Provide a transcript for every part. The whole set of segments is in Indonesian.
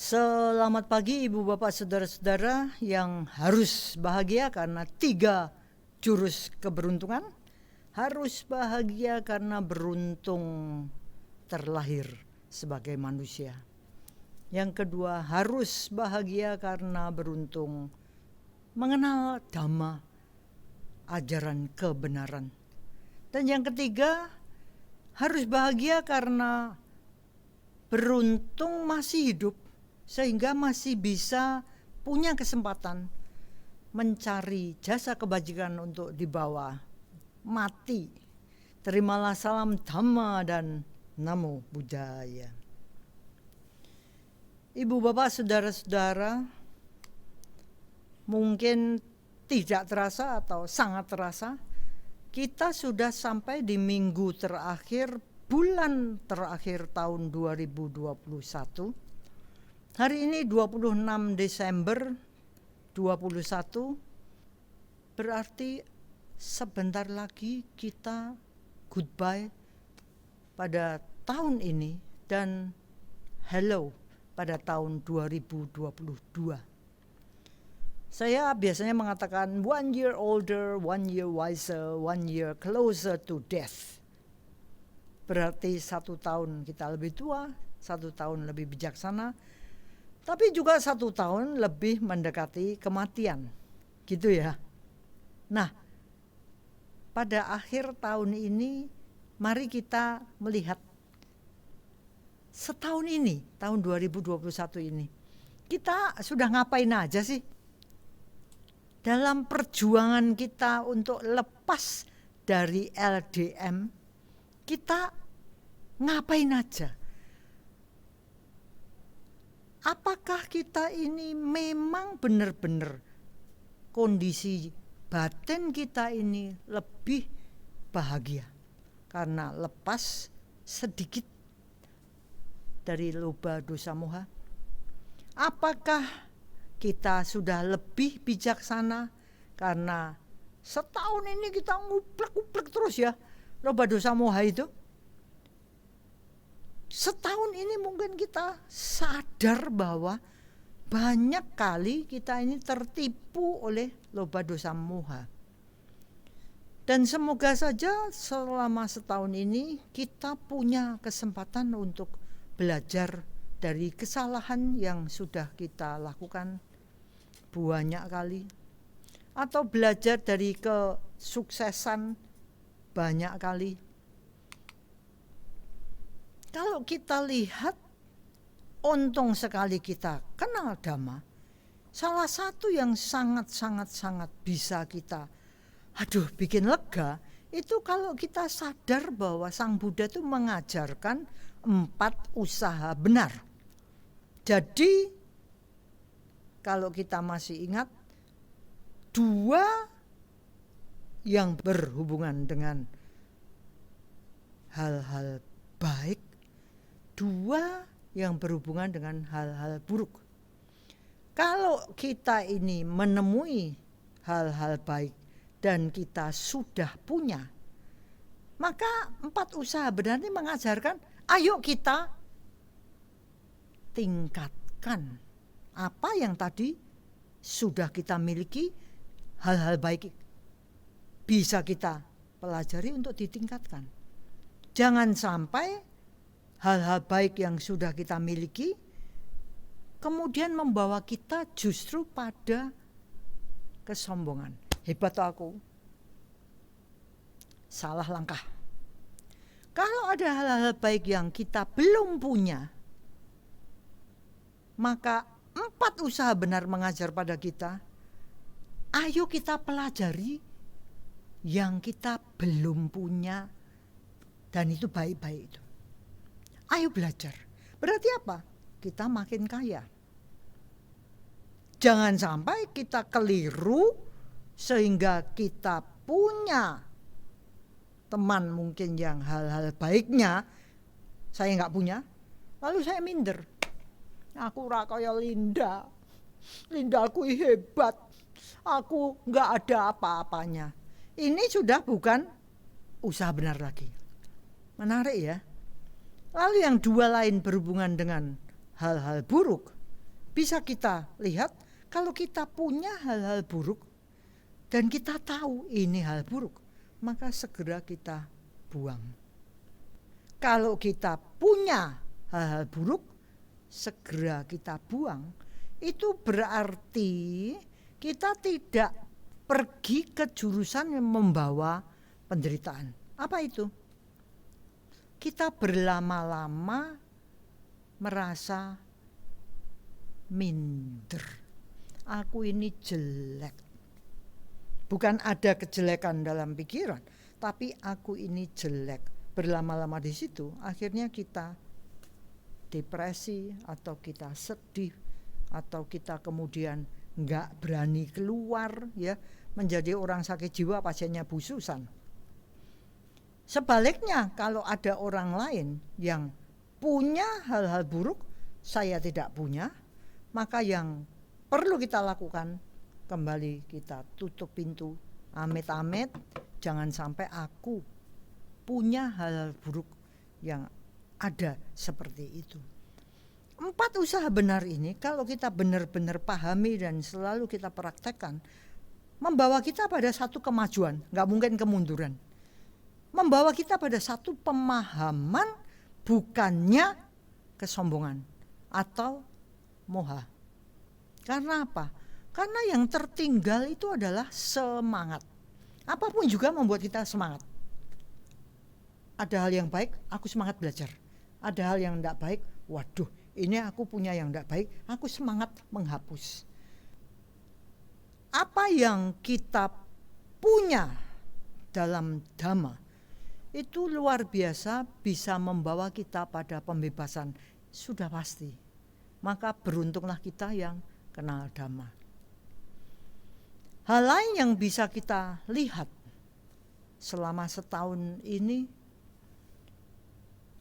Selamat pagi Ibu Bapak Saudara-saudara yang harus bahagia karena 3 jurus keberuntungan. Harus bahagia karena beruntung terlahir sebagai manusia. Yang kedua, harus bahagia karena beruntung mengenal dhamma, ajaran kebenaran. Dan yang ketiga, harus bahagia karena beruntung masih hidup, sehingga masih bisa punya kesempatan mencari jasa kebajikan untuk dibawa mati. Terimalah salam Dhamma dan Namo Buddhaya. Ibu bapak saudara-saudara, mungkin tidak terasa atau sangat terasa, kita sudah sampai di minggu terakhir, bulan terakhir tahun 2021. Hari ini 26 Desember 21, berarti sebentar lagi kita goodbye pada tahun ini dan hello pada tahun 2022. Saya biasanya mengatakan 1 year older, 1 year wiser, 1 year closer to death. Berarti 1 tahun kita lebih tua, 1 tahun lebih bijaksana, tapi juga 1 tahun lebih mendekati kematian, gitu ya. Nah, pada akhir tahun ini, mari kita melihat setahun ini, tahun 2021 ini, kita sudah ngapain aja sih? Dalam perjuangan kita untuk lepas dari LDM, kita ngapain aja? Apakah kita ini memang benar-benar kondisi batin kita ini lebih bahagia karena lepas sedikit dari loba dosa moha? Apakah kita sudah lebih bijaksana karena setahun ini kita nguplek-nguplek terus ya loba dosa moha itu? Setahun ini mungkin kita sadar bahwa banyak kali kita ini tertipu oleh loba dosa moha. Dan semoga saja selama setahun ini kita punya kesempatan untuk belajar dari kesalahan yang sudah kita lakukan banyak kali, atau belajar dari kesuksesan banyak kali. Kalau kita lihat, untung sekali kita kenal Dhamma. Salah satu yang sangat bisa kita bikin lega, itu kalau kita sadar bahwa Sang Buddha itu mengajarkan 4 usaha benar. Jadi, kalau kita masih ingat, 2 yang berhubungan dengan hal-hal baik, 2 yang berhubungan dengan hal-hal buruk. Kalau kita ini menemui hal-hal baik dan kita sudah punya, maka 4 usaha benar ini mengajarkan, ayo kita tingkatkan apa yang tadi sudah kita miliki. Hal-hal baik bisa kita pelajari untuk ditingkatkan. Jangan sampai hal-hal baik yang sudah kita miliki kemudian membawa kita justru pada kesombongan. Hebat aku. Salah langkah. Kalau ada hal-hal baik yang kita belum punya, maka 4 usaha benar mengajar pada kita, ayo kita pelajari yang kita belum punya, dan itu baik-baik itu. Ayo belajar. Berarti apa? Kita makin kaya. Jangan sampai kita keliru sehingga kita punya teman mungkin yang hal-hal baiknya saya nggak punya, lalu saya minder. Aku ora kaya Linda. Linda aku hebat. Aku nggak ada apa-apanya. Ini sudah bukan usaha benar lagi. Menarik ya. Lalu yang 2 lain berhubungan dengan hal-hal buruk. bisa kita lihat kalau kita punya hal-hal buruk dan kita tahu ini hal buruk, maka segera kita buang. Kalau kita punya hal-hal buruk, segera kita buang, itu berarti kita tidak pergi ke jurusan yang membawa penderitaan. Apa itu? Kita berlama-lama merasa minder. Aku ini jelek. Bukan ada kejelekan dalam pikiran, tapi aku ini jelek. Berlama-lama di situ, akhirnya kita depresi atau kita sedih atau kita kemudian nggak berani keluar, ya, menjadi orang sakit jiwa, pasiennya bususan. Sebaliknya, kalau ada orang lain yang punya hal-hal buruk, saya tidak punya, maka yang perlu kita lakukan, kembali kita tutup pintu. Amit-amit, jangan sampai aku punya hal-hal buruk yang ada seperti itu. 4 usaha benar ini kalau kita benar-benar pahami dan selalu kita praktekkan, membawa kita pada satu kemajuan, nggak mungkin kemunduran. Membawa kita pada satu pemahaman, bukannya kesombongan atau moha. Karena apa? Karena yang tertinggal itu adalah semangat. Apapun juga membuat kita semangat. Ada hal yang baik, aku semangat belajar. Ada hal yang tidak baik, waduh, ini aku punya yang tidak baik, aku semangat menghapus. Apa yang kita punya dalam Dhamma itu luar biasa, bisa membawa kita pada pembebasan, sudah pasti. Maka beruntunglah kita yang kenal Dhamma. Hal lain yang bisa kita lihat selama setahun ini,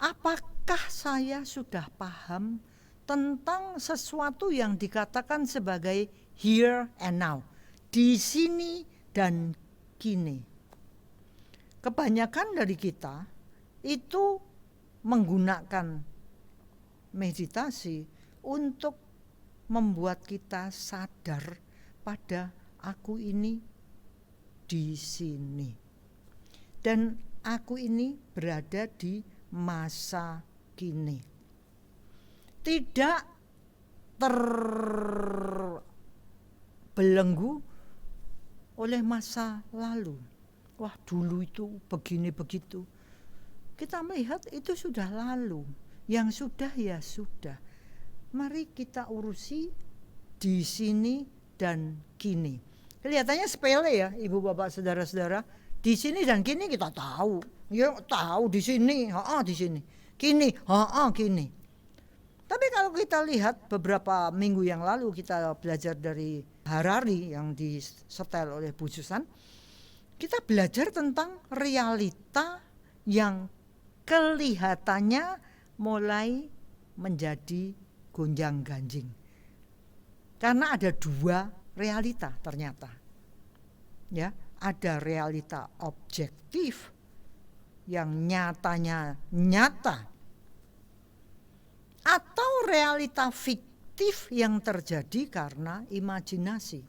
apakah saya sudah paham tentang sesuatu yang dikatakan sebagai here and now, di sini dan kini. Kebanyakan dari kita itu menggunakan meditasi untuk membuat kita sadar pada aku ini di sini. Dan aku ini berada di masa kini. Tidak terbelenggu oleh masa lalu. Wah, dulu itu begini begitu. Kita melihat itu sudah lalu. Yang sudah ya sudah. Mari kita urusi di sini dan kini. Kelihatannya sepele ya, ibu bapak saudara-saudara. Di sini dan kini kita tahu. Ya tahu di sini, di sini. Kini, kini. Tapi kalau kita lihat beberapa minggu yang lalu kita belajar dari Harari yang disetel oleh Bu Susan, kita belajar tentang realita yang kelihatannya mulai menjadi gonjang-ganjing. Karena ada 2 realita ternyata. Ya, ada realita objektif yang nyatanya nyata, atau realita fiktif yang terjadi karena imajinasi.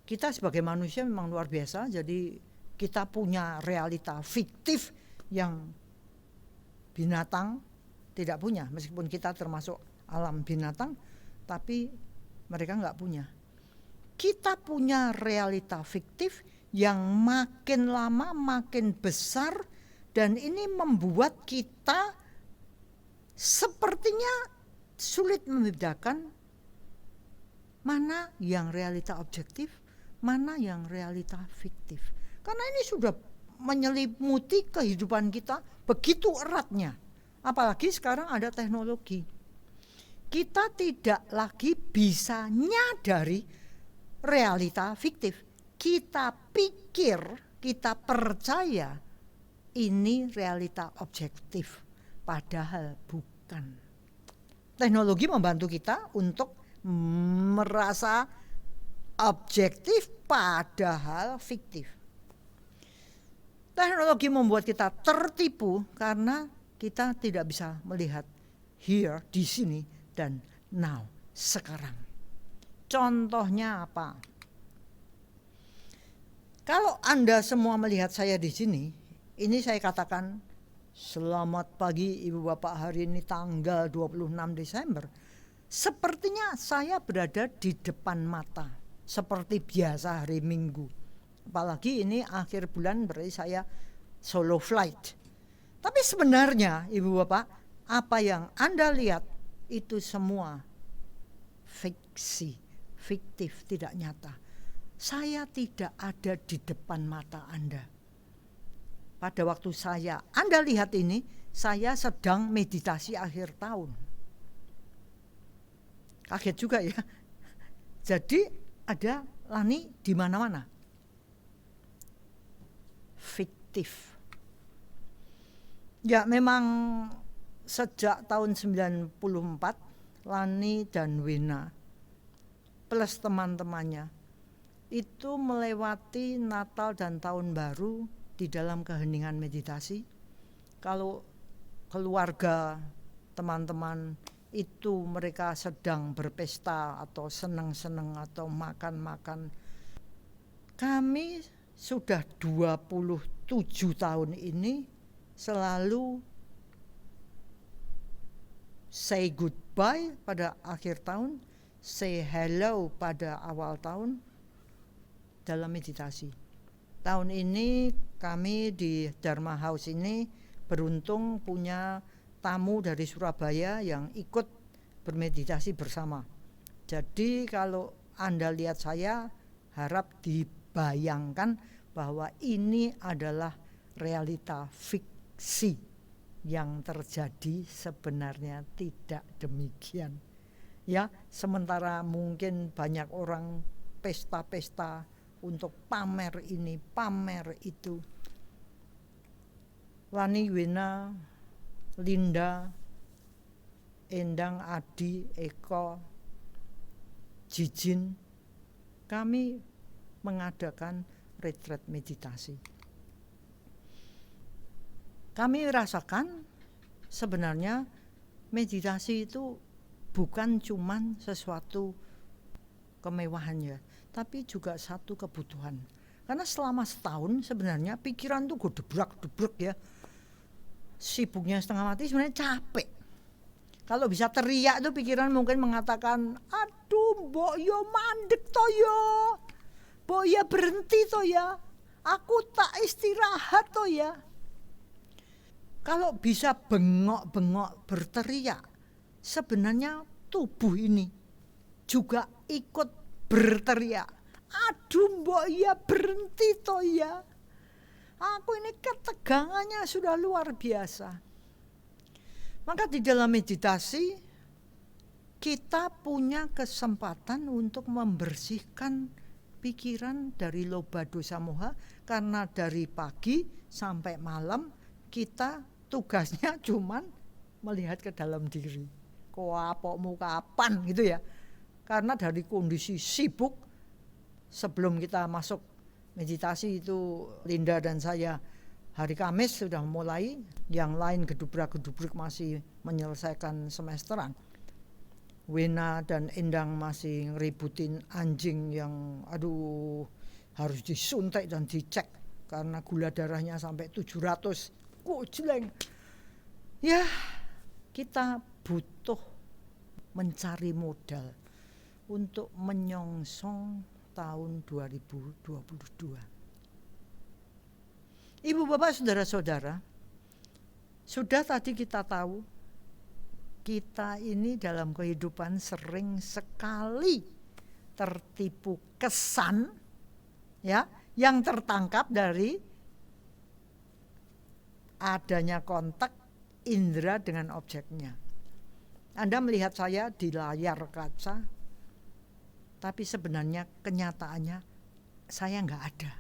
Kita sebagai manusia memang luar biasa, jadi kita punya realita fiktif yang binatang tidak punya. Meskipun kita termasuk alam binatang, tapi mereka nggak punya. Kita punya realita fiktif yang makin lama makin besar, dan ini membuat kita sepertinya sulit membedakan mana yang realita objektif, mana yang realita fiktif. Karena ini sudah menyelimuti kehidupan kita begitu eratnya. Apalagi sekarang ada teknologi. Kita tidak lagi bisa nyadari realita fiktif. Kita pikir, kita percaya ini realita objektif, padahal bukan. Teknologi membantu kita untuk merasa objektif padahal fiktif. Teknologi membuat kita tertipu karena kita tidak bisa melihat here, di sini, dan now, sekarang. Contohnya apa? Kalau Anda semua melihat saya di sini, ini saya katakan selamat pagi Ibu Bapak, hari ini tanggal 26 Desember. Sepertinya saya berada di depan mata, seperti biasa hari Minggu. Apalagi ini akhir bulan berarti saya solo flight. Tapi sebenarnya Ibu Bapak, apa yang Anda lihat itu semua fiksi, fiktif, tidak nyata. Saya tidak ada di depan mata Anda. Pada waktu Anda lihat ini, saya sedang meditasi akhir tahun. Kaget juga ya. Jadi ada Lani di mana-mana. Fiktif. Ya memang sejak tahun 94 Lani dan Wena plus teman-temannya itu melewati Natal dan Tahun Baru di dalam keheningan meditasi. Kalau keluarga, teman-teman itu mereka sedang berpesta atau senang-senang atau makan-makan. Kami sudah 27 tahun ini selalu say goodbye pada akhir tahun, say hello pada awal tahun dalam meditasi. Tahun ini kami di Dharma House ini beruntung punya tamu dari Surabaya yang ikut bermeditasi bersama. Jadi kalau Anda lihat saya, harap dibayangkan bahwa ini adalah realita fiksi yang terjadi, sebenarnya tidak demikian. Ya, sementara mungkin banyak orang pesta-pesta untuk pamer ini, pamer itu. Lani, Wena, Linda, Endang, Adi, Eko, Jijin, kami mengadakan retreat meditasi. Kami rasakan sebenarnya meditasi itu bukan cuman sesuatu kemewahannya, tapi juga satu kebutuhan. Karena selama setahun sebenarnya pikiran tuh gedebrak-debrek ya. Sibuknya setengah mati, sebenarnya capek. Kalau bisa teriak tuh pikiran mungkin mengatakan, aduh mbok yo mandek to yo, mbok ya berhenti to ya, aku tak istirahat to ya. Kalau bisa bengok-bengok berteriak, sebenarnya tubuh ini juga ikut berteriak, aduh mbok ya berhenti to ya, aku ini ketegangannya sudah luar biasa. Maka di dalam meditasi kita punya kesempatan untuk membersihkan pikiran dari loba dosa moha, karena dari pagi sampai malam kita tugasnya cuman melihat ke dalam diri. Koapokmu kapan gitu ya. Karena dari kondisi sibuk, sebelum kita masuk meditasi itu Linda dan saya hari Kamis sudah mulai, yang lain gedubrak-gedubrik masih menyelesaikan semesteran. Wena dan Endang masih ngeributin anjing yang aduh harus disuntik dan dicek karena gula darahnya sampai 700. Kucleng. Ya, kita butuh mencari modal untuk menyongsong tahun 2022. Ibu bapak saudara-saudara, sudah tadi kita tahu kita ini dalam kehidupan sering sekali tertipu kesan ya, yang tertangkap dari adanya kontak indera dengan objeknya. Anda melihat saya di layar kaca, tapi sebenarnya kenyataannya saya nggak ada.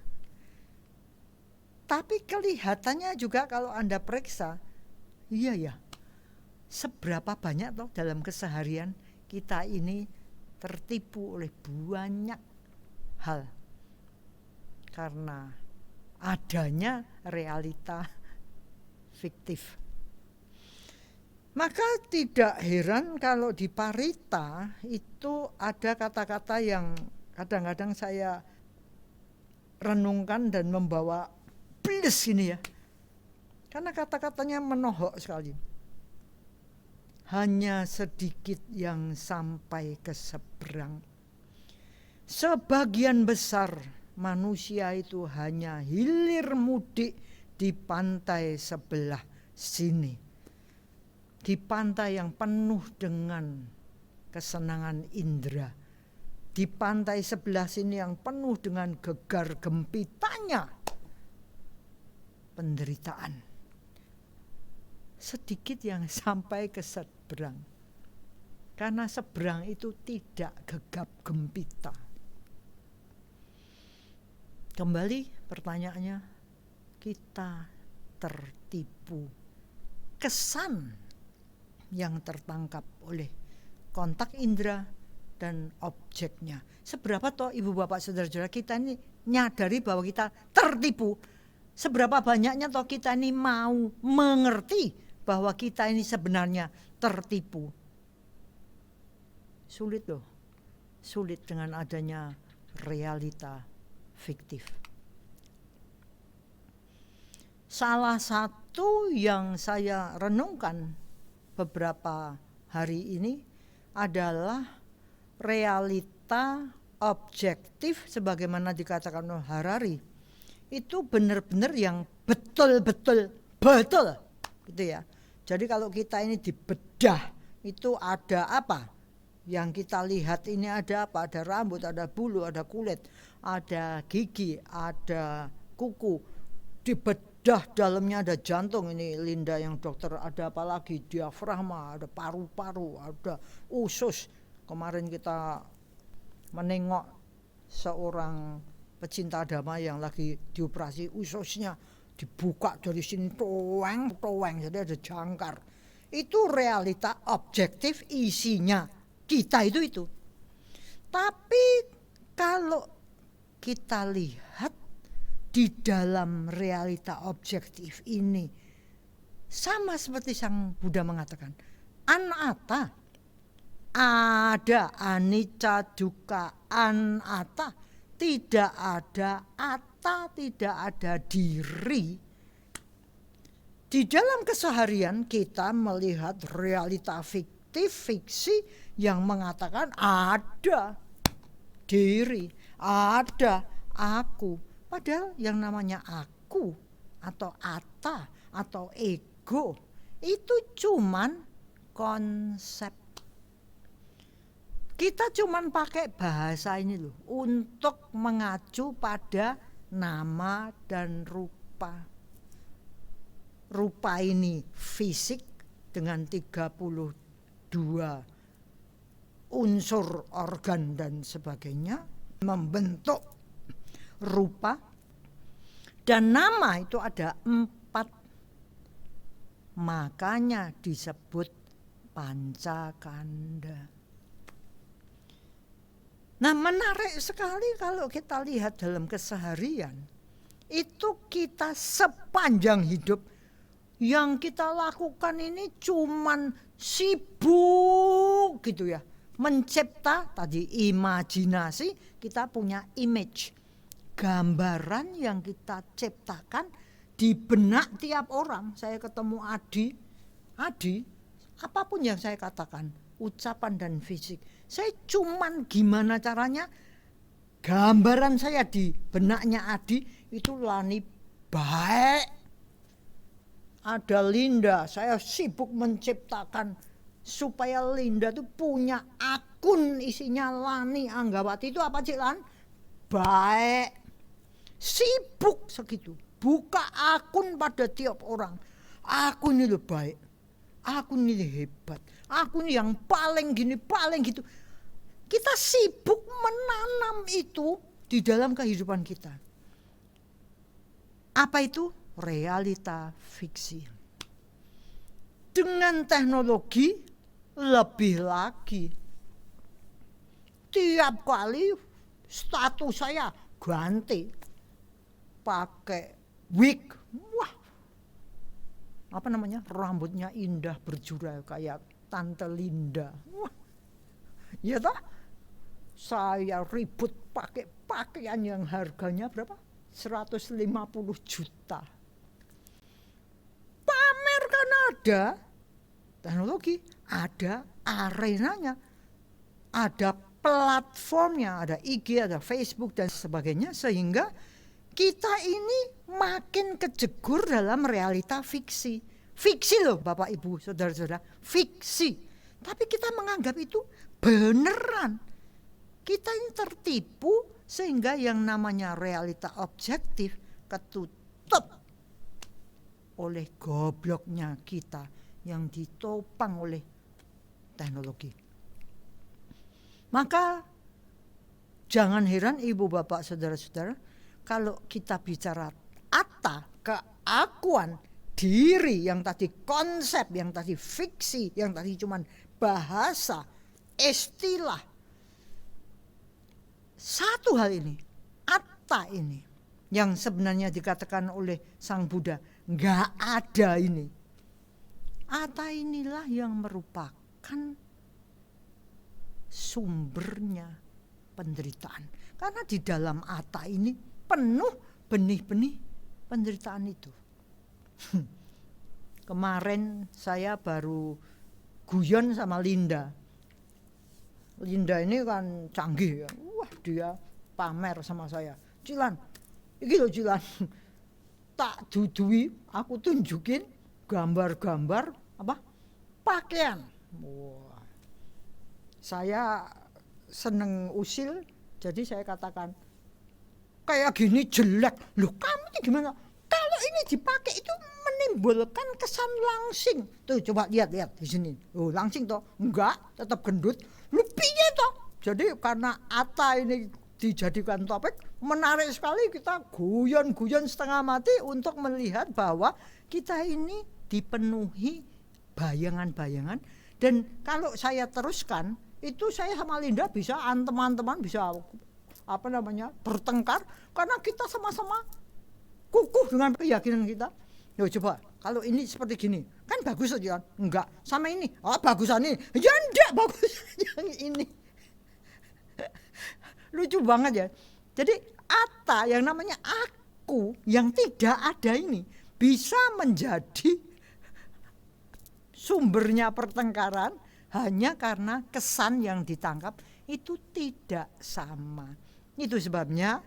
Tapi kelihatannya juga kalau Anda periksa, iya ya, seberapa banyak toh dalam keseharian kita ini tertipu oleh banyak hal karena adanya realita fiktif. Maka tidak heran kalau di Parita itu ada kata-kata yang kadang-kadang saya renungkan dan membawa pedes ini ya. Karena kata-katanya menohok sekali. Hanya sedikit yang sampai ke seberang. Sebagian besar manusia itu hanya hilir mudik di pantai sebelah sini. Di pantai yang penuh dengan kesenangan indera. Di pantai sebelah sini yang penuh dengan gegar gempitanya penderitaan. Sedikit yang sampai ke seberang. Karena seberang itu tidak gegap gempita. Kembali pertanyaannya, kita tertipu. Kesan yang tertangkap oleh kontak indera dan objeknya. Seberapa toh ibu bapak saudara-saudara kita ini nyadari bahwa kita tertipu? Seberapa banyaknya toh kita ini mau mengerti bahwa kita ini sebenarnya tertipu? Sulit loh. Sulit dengan adanya realita fiktif. Salah satu yang saya renungkan beberapa hari ini adalah realita objektif sebagaimana dikatakan oleh Harari. Itu benar-benar yang betul-betul betul gitu ya. Jadi kalau kita ini dibedah itu ada apa? Yang kita lihat ini ada apa? Ada rambut, ada bulu, ada kulit, ada gigi, ada kuku. Dibedah dalamnya ada jantung, ini Linda yang dokter, ada apa lagi? Diafragma, ada paru-paru, ada usus. Kemarin kita menengok seorang pecinta agama yang lagi dioperasi ususnya, dibuka dari sini toeng, jadi ada jangkar. Itu realita objektif isinya kita itu. Tapi kalau kita lihat di dalam realita objektif ini sama seperti Sang Buddha mengatakan, anatta, ada anicca dukkha anatta, tidak ada atta, tidak ada diri. Di dalam keseharian kita melihat realita fiktif, fiksi yang mengatakan ada diri, ada aku. Padahal yang namanya aku atau atta atau ego itu cuman konsep. Kita cuman pakai bahasa ini loh untuk mengacu pada nama dan rupa. Rupa ini fisik dengan 32 unsur organ dan sebagainya membentuk rupa, dan nama itu ada 4, makanya disebut pancakanda. Nah, menarik sekali kalau kita lihat dalam keseharian, itu kita sepanjang hidup yang kita lakukan ini cuman sibuk gitu ya, mencipta tadi imajinasi, kita punya image, gambaran yang kita ciptakan di benak tiap orang. Saya ketemu Adi, apapun yang saya katakan, ucapan dan fisik, saya cuman gimana caranya gambaran saya di benaknya Adi itu Lani baik. Ada Linda, saya sibuk menciptakan supaya Linda itu punya akun isinya Lani Anggawati, itu apa Cik Lan? Baik. Sibuk segitu, buka akun pada tiap orang. Aku ini loh baik, aku ini hebat, aku ini yang paling gini, paling gitu. Kita sibuk menanam itu di dalam kehidupan kita. Apa itu? Realita fiksi. Dengan teknologi lebih lagi. Tiap kali status saya ganti pakai wig, wah, rambutnya indah berjurai kayak Tante Linda. Wah, ya toh? Saya ribut pakai pakaian yang harganya berapa? 150 juta. Pamer kan ada teknologi, ada arenanya, ada platformnya, ada IG, ada Facebook dan sebagainya, sehingga kita ini makin kejegur dalam realita fiksi. Fiksi loh Bapak Ibu, saudara-saudara, fiksi. Tapi kita menganggap itu beneran. Kita ini tertipu sehingga yang namanya realita objektif ketutup oleh gobloknya kita yang ditopang oleh teknologi. Maka jangan heran Ibu Bapak Saudara-saudara, kalau kita bicara atta, keakuan diri yang tadi konsep, yang tadi fiksi, yang tadi cuman bahasa, istilah. Satu hal ini, atta ini, yang sebenarnya dikatakan oleh Sang Buddha, nggak ada ini. Atta inilah yang merupakan sumbernya penderitaan. Karena di dalam atta ini penuh benih-benih penderitaan itu. Kemarin saya baru guyon sama Linda. Linda ini kan canggih ya. Wah, dia pamer sama saya. Cilan, iki lho Cilan. Tak dudui, aku tunjukin gambar-gambar pakaian. Wah. Saya seneng usil, jadi saya katakan kayak gini jelek. Loh, kamu ini gimana? Kalau ini dipakai itu menimbulkan kesan langsing. Tuh coba lihat di sini. Oh, langsing toh? Enggak, tetap gendut. Lu piye toh? Jadi karena atta ini dijadikan topik, menarik sekali, kita guyon-guyon setengah mati untuk melihat bahwa kita ini dipenuhi bayangan-bayangan. Dan kalau saya teruskan, itu saya sama Linda bisa, teman-teman bisa bertengkar karena kita sama-sama kukuh dengan keyakinan kita. Yo coba, kalau ini seperti gini, kan bagus aja kan? Enggak, sama ini, bagusan ini. Ya enggak, bagus yang ini. Lucu banget ya. Jadi atta yang namanya aku yang tidak ada ini bisa menjadi sumbernya pertengkaran hanya karena kesan yang ditangkap itu tidak sama. Itu sebabnya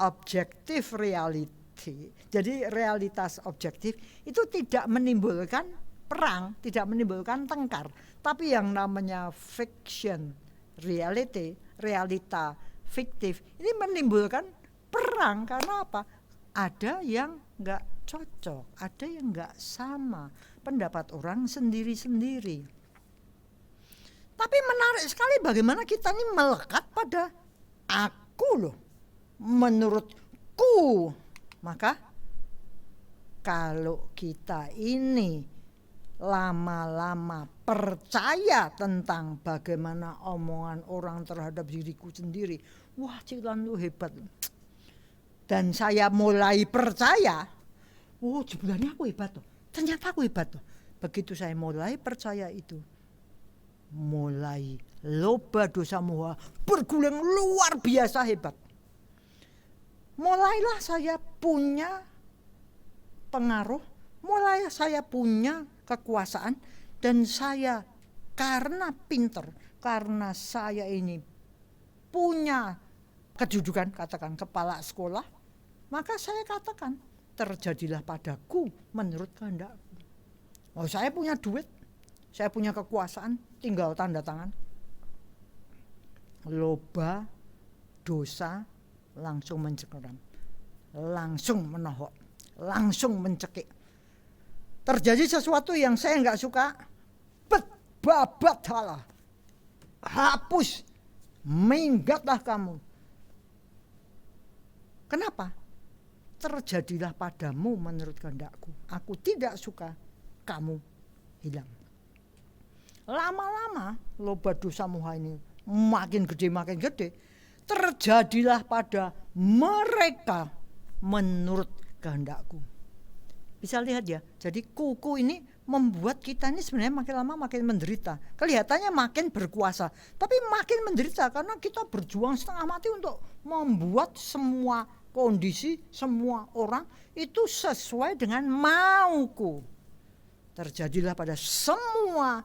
objective reality. Jadi realitas objektif itu tidak menimbulkan perang, tidak menimbulkan tengkar. Tapi yang namanya fiction reality, realita fiktif, ini menimbulkan perang. Karena apa? Ada yang nggak cocok, ada yang nggak sama. Pendapat orang sendiri-sendiri. Tapi menarik sekali bagaimana kita ini melekat pada aku loh, menurutku. Maka kalau kita ini lama-lama percaya tentang bagaimana omongan orang terhadap diriku sendiri, wah Cilan lu hebat. Dan saya mulai percaya, sebenarnya aku hebat tuh. Ternyata aku hebat tuh. Begitu saya mulai percaya itu, mulai loba dosa moha berguling luar biasa hebat. Mulailah saya punya pengaruh, mulai saya punya kekuasaan, dan saya karena pinter, karena saya ini punya kedudukan, katakan kepala sekolah, maka saya katakan terjadilah padaku menurut kehendakku. Saya punya duit, saya punya kekuasaan, tinggal tanda tangan. Loba dosa langsung mencengkeram, langsung menohok, langsung mencekik. Terjadi sesuatu yang saya nggak suka, babat halah, hapus, minggatlah kamu. Kenapa? Terjadilah padamu menurut kehendakku. Aku tidak suka, kamu hilang. Lama-lama loba dosa moha ini makin gede. Terjadilah pada mereka menurut kehendakku. Bisa lihat ya, jadi kuku ini membuat kita ini sebenarnya makin lama makin menderita. Kelihatannya makin berkuasa, tapi makin menderita karena kita berjuang setengah mati untuk membuat semua kondisi, semua orang itu sesuai dengan mauku. Terjadilah pada semua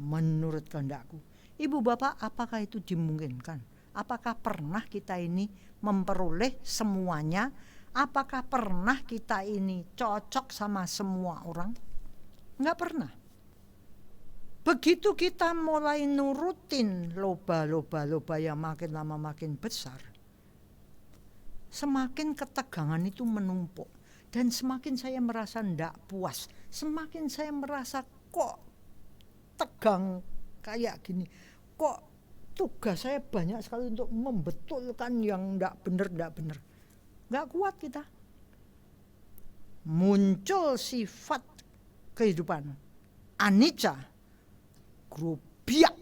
menurut kehendakku. Ibu bapak, apakah itu dimungkinkan? Apakah pernah kita ini memperoleh semuanya? Apakah pernah kita ini cocok sama semua orang? Enggak pernah. Begitu kita mulai nurutin loba yang makin lama makin besar, semakin ketegangan itu menumpuk. Dan semakin saya merasa enggak puas, semakin saya merasa kok tegang kayak gini. Kok tugas saya banyak sekali untuk membetulkan yang enggak benar. Gak kuat kita. Muncul sifat kehidupan anicca, grubiak.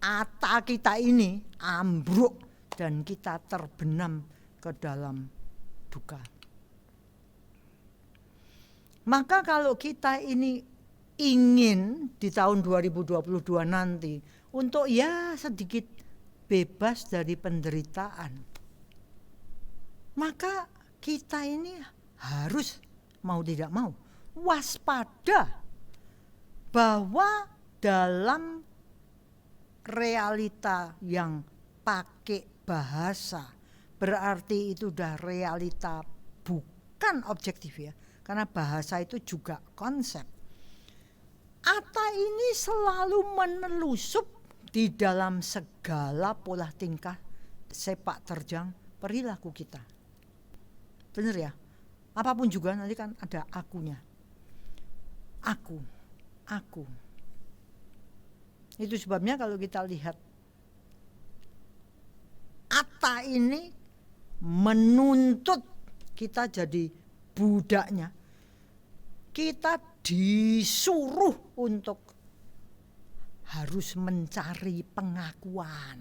Ata kita ini ambruk dan kita terbenam ke dalam duka. Maka kalau kita ini ingin di tahun 2022 nanti untuk ya sedikit bebas dari penderitaan, maka kita ini harus mau tidak mau waspada bahwa dalam realita yang pakai bahasa, berarti itu udah realita bukan objektif ya, karena bahasa itu juga konsep. Ata ini selalu menelusup di dalam segala pola tingkah, sepak terjang perilaku kita. Benar ya? Apapun juga nanti kan ada akunya. Aku. Itu sebabnya kalau kita lihat Atta ini menuntut kita jadi budaknya. Kita disuruh untuk harus mencari pengakuan.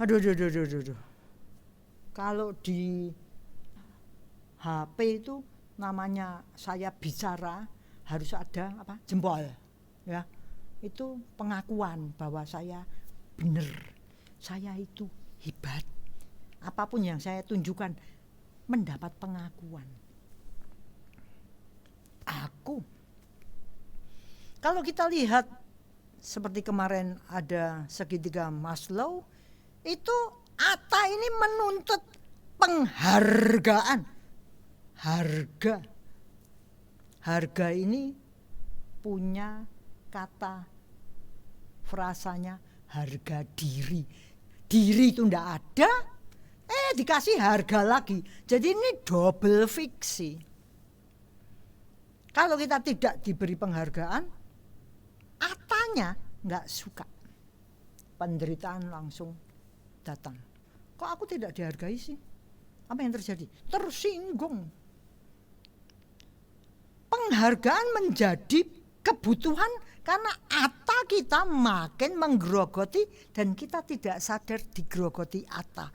Aduh. Kalau di HP itu namanya saya bicara harus ada apa? Jempol. Ya. Itu pengakuan bahwa saya benar. Saya itu hebat. Apapun yang saya tunjukkan mendapat pengakuan. Aku. Kalau kita lihat seperti kemarin ada segitiga Maslow, itu Atta ini menuntut penghargaan. Harga ini punya kata frasanya harga diri. Diri itu ndak ada, dikasih harga lagi. Jadi ini double fiksi. Kalau kita tidak diberi penghargaan, Atanya nggak suka. Penderitaan langsung datang. Kok aku tidak dihargai sih? Apa yang terjadi? Tersinggung. Penghargaan menjadi kebutuhan karena Atta kita makin menggerogoti dan kita tidak sadar digerogoti Atta.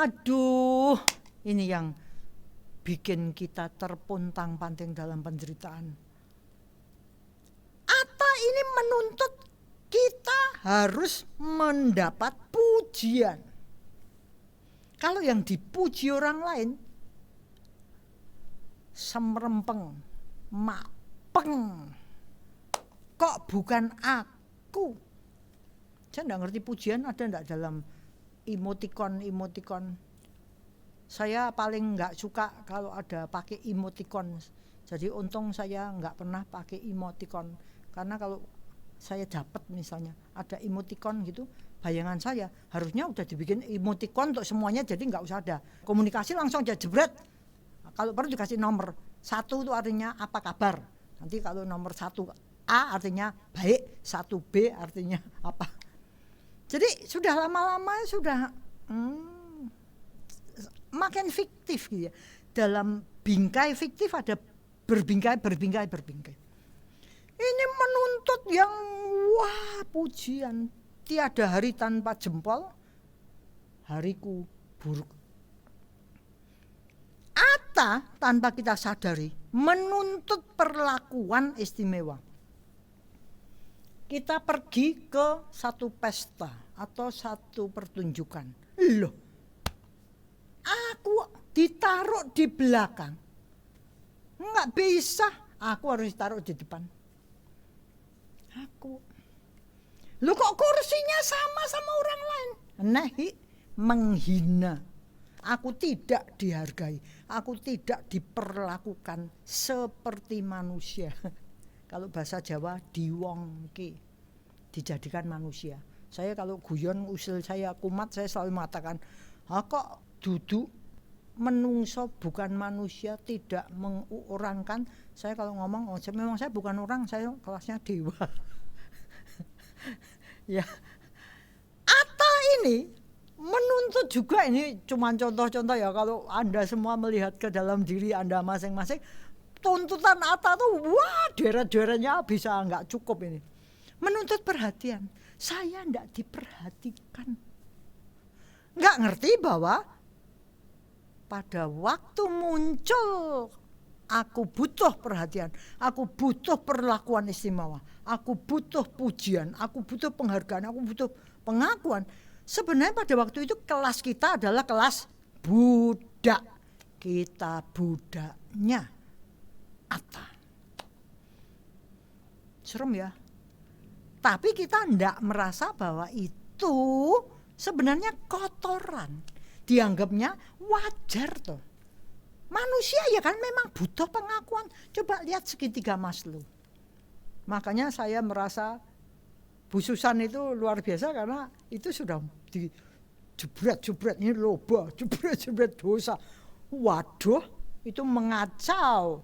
Aduh, ini yang bikin kita terpuntang-panting dalam penderitaan. Atta ini menuntut kita harus mendapat pujian. Kalau yang dipuji orang lain, semrempeng, mapeng. Kok bukan aku? Saya enggak ngerti pujian ada enggak dalam emoticon. Saya paling enggak suka kalau ada pakai emoticon. Jadi untung saya enggak pernah pakai emoticon. Karena kalau saya dapat misalnya ada emoticon gitu, bayangan saya harusnya udah dibikin emoticon untuk semuanya, jadi nggak usah ada komunikasi, langsung aja jebret. Kalau perlu dikasih nomor 1 itu artinya apa kabar, nanti kalau nomor 1A artinya baik, 1B artinya apa. Jadi sudah lama-lama sudah makin fiktif gitu ya. Dalam bingkai fiktif ada berbingkai. Ini menuntut yang wah pujian. Tiada hari tanpa jempol, hariku buruk. kita tanpa kita sadari menuntut perlakuan istimewa. Kita pergi ke satu pesta atau satu pertunjukan. Loh, aku ditaruh di belakang. Enggak bisa, aku harus ditaruh di depan. Aku. Loh kok kursinya sama orang lain? Nehi, menghina. Aku tidak dihargai, aku tidak diperlakukan seperti manusia. Kalau bahasa Jawa diwongke, dijadikan manusia. Saya kalau guyon usil saya kumat, saya selalu mengatakan, kok duduk menungso bukan manusia, tidak mengorangkan. Saya kalau ngomong, memang saya bukan orang, saya kelasnya dewa. Ya, Atta ini menuntut juga, ini cuma contoh-contoh ya, kalau Anda semua melihat ke dalam diri Anda masing-masing, tuntutan Atta tuh wah deret-deretnya bisa nggak cukup ini. Menuntut perhatian, saya nggak diperhatikan. Nggak ngerti bahwa pada waktu muncul aku butuh perhatian, aku butuh perlakuan istimewa, aku butuh pujian, aku butuh penghargaan, aku butuh pengakuan. Sebenarnya pada waktu itu kelas kita adalah kelas budak. Kita budaknya Atta. Serem ya. Tapi kita tidak merasa bahwa itu sebenarnya kotoran. Dianggapnya wajar toh. Manusia ya kan memang butuh pengakuan. Coba lihat segitiga Maslow. Makanya saya merasa Bu Susan itu luar biasa karena itu sudah dijebret-jebret ini loba, jebret-jebret dosa. Waduh, itu mengacau.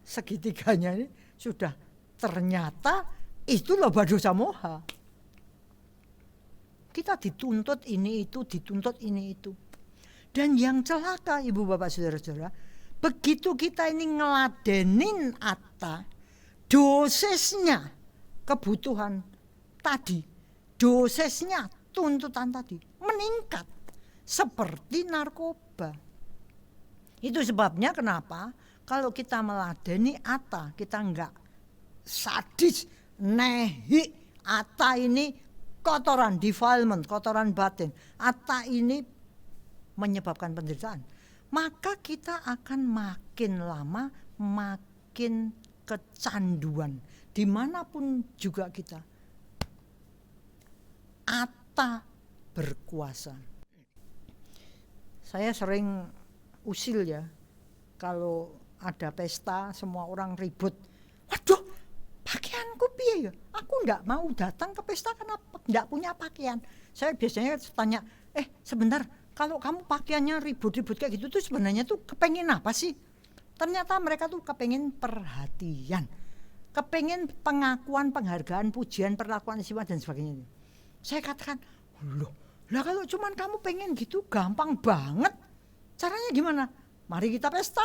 Segitiganya ini sudah ternyata itu loba dosa moha. Kita dituntut ini itu, dituntut ini itu. Dan yang celaka Ibu Bapak Saudara-saudara, begitu kita ini ngeladenin Atta, dosisnya kebutuhan tadi, dosisnya tuntutan tadi meningkat seperti narkoba. Itu sebabnya kenapa kalau kita meladeni Atta, kita enggak sadis, nehi. Atta ini kotoran, defilement, kotoran batin. Atta ini menyebabkan penderitaan. Maka kita akan makin lama makin kecanduan. Dimanapun juga kita, Atta berkuasa. Saya sering usil ya, kalau ada pesta semua orang ribut, waduh pakaianku piye ya, aku enggak mau datang ke pesta karena enggak punya pakaian. Saya biasanya tanya, sebentar, kalau kamu pakaiannya ribut-ribut kayak gitu tuh sebenarnya tuh kepengen apa sih? Ternyata mereka tuh kepengen perhatian, kepengen pengakuan, penghargaan, pujian, perlakuan istimewa dan sebagainya. Saya katakan, loh, lah kalau cuman kamu pengen gitu gampang banget. Caranya gimana? Mari kita pesta.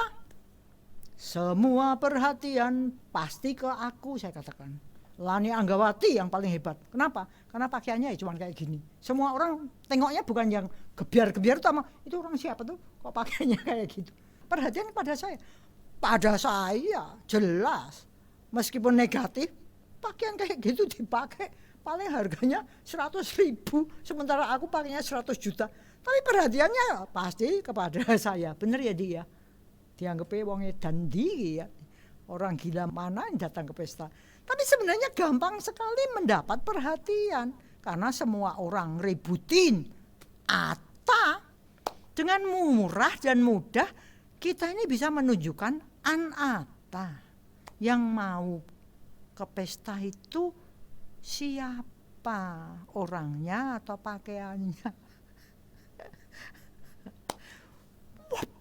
Semua perhatian pasti ke aku, saya katakan. Lani Anggawati yang paling hebat. Kenapa? Karena pakaiannya ya cuman kayak gini. Semua orang tengoknya bukan yang gebiar-gebiar sama itu orang siapa tuh kok pakaiannya kayak gitu. Perhatian pada saya. Pada saya jelas. Meskipun negatif, pakaian kayak gitu dipakai paling harganya 100.000, sementara aku pakainya 100 juta. Tapi perhatiannya pasti kepada saya. Bener ya dia? Dianggapnya wong edan ndi ya. Orang gila mana yang datang ke pesta. Tapi sebenarnya gampang sekali mendapat perhatian karena semua orang ributin Atta. Dengan murah dan mudah kita ini bisa menunjukkan Atta. Yang mau ke pesta itu siapa? Orangnya atau pakaiannya?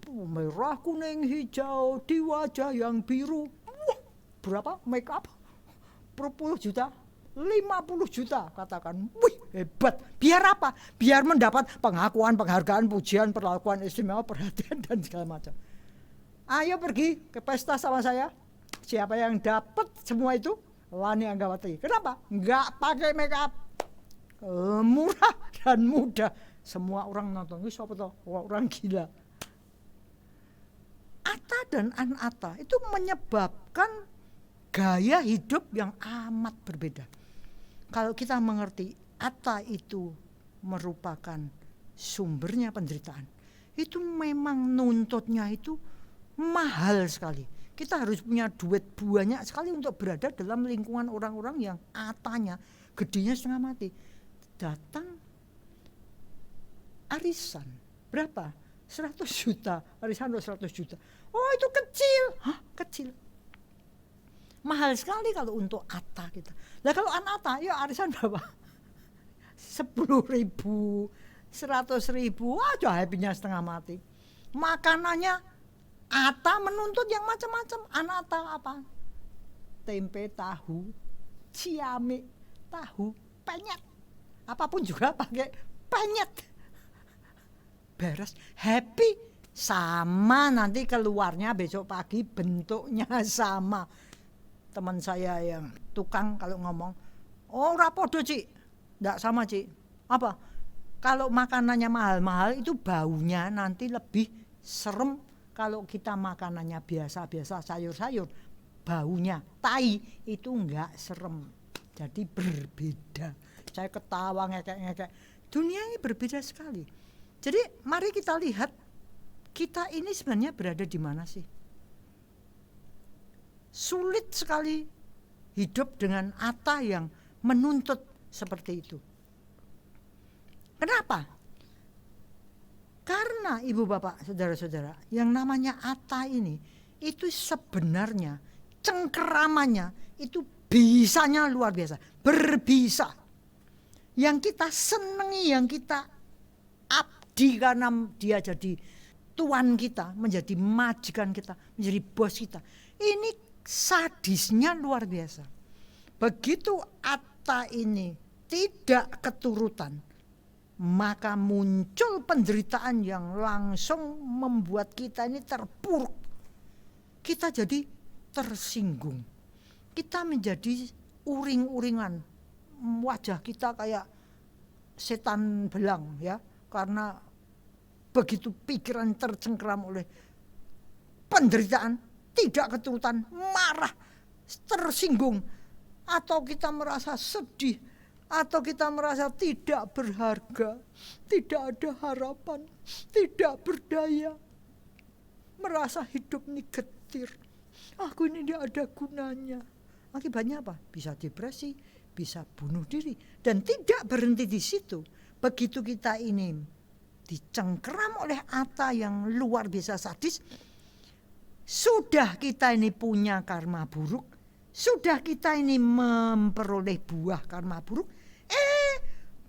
Merah, kuning, hijau, di wajah yang biru. Berapa make up? 10 juta, 50 juta katakan. Wih, hebat. Biar apa? Biar mendapat pengakuan, penghargaan, pujian, perlakuan istimewa, perhatian dan segala macam. Ayo pergi ke pesta sama saya. Siapa yang dapat semua itu? Lani Anggawati. Kenapa? Enggak pakai make up. Murah dan mudah. Semua orang nonton. Ini siapa tuh? Orang gila. Atta dan anatta itu menyebabkan gaya hidup yang amat berbeda. Kalau kita mengerti atta itu merupakan sumbernya penderitaan, itu memang nuntutnya itu mahal sekali. Kita harus punya duit banyak sekali untuk berada dalam lingkungan orang-orang yang atanya gedenya setengah mati. Datang arisan, berapa? 100 juta, arisan 100 juta. Oh itu kecil. Hah, kecil. Mahal sekali kalau untuk atta kita. Nah kalau anatta, ya arisan berapa? 10.000, 100.000, aja happy-nya setengah mati. Makanannya atta menuntut yang macam-macam. Anatta apa? Tempe, tahu, ciamik, tahu, penyet. Apapun juga pakai penyet. Beres, happy. Sama nanti keluarnya besok pagi bentuknya sama. Teman saya yang tukang kalau ngomong, oh rapodo Cik, enggak sama Cik. Apa? Kalau makanannya mahal-mahal itu baunya nanti lebih serem. Kalau kita makanannya biasa-biasa sayur-sayur, baunya tai itu enggak serem. Jadi berbeda. Saya ketawa ngekek-ngekek. Dunia ini berbeda sekali. Jadi mari kita lihat kita ini sebenarnya berada di mana sih? Sulit sekali hidup dengan atta yang menuntut seperti itu. Kenapa? Karena ibu bapak, saudara-saudara, yang namanya atta ini itu sebenarnya cengkeramannya itu bisanya luar biasa, berbisa. Yang kita senangi, yang kita abdi karena dia jadi tuan kita, menjadi majikan kita, menjadi bos kita. Ini sadisnya luar biasa. Begitu atta ini tidak keturutan, maka muncul penderitaan yang langsung membuat kita ini terpuruk. Kita jadi tersinggung. Kita menjadi uring-uringan. Wajah kita kayak setan belang ya, karena begitu pikiran tercengkeram oleh penderitaan, tidak keturutan, marah, tersinggung, atau kita merasa sedih, atau kita merasa tidak berharga, tidak ada harapan, tidak berdaya, merasa hidup ini getir, aku ini tidak ada gunanya. Akibatnya apa? Bisa depresi, bisa bunuh diri, dan tidak berhenti di situ. Begitu kita ini dicengkeram oleh atta yang luar biasa sadis, sudah kita ini punya karma buruk, sudah kita ini memperoleh buah karma buruk,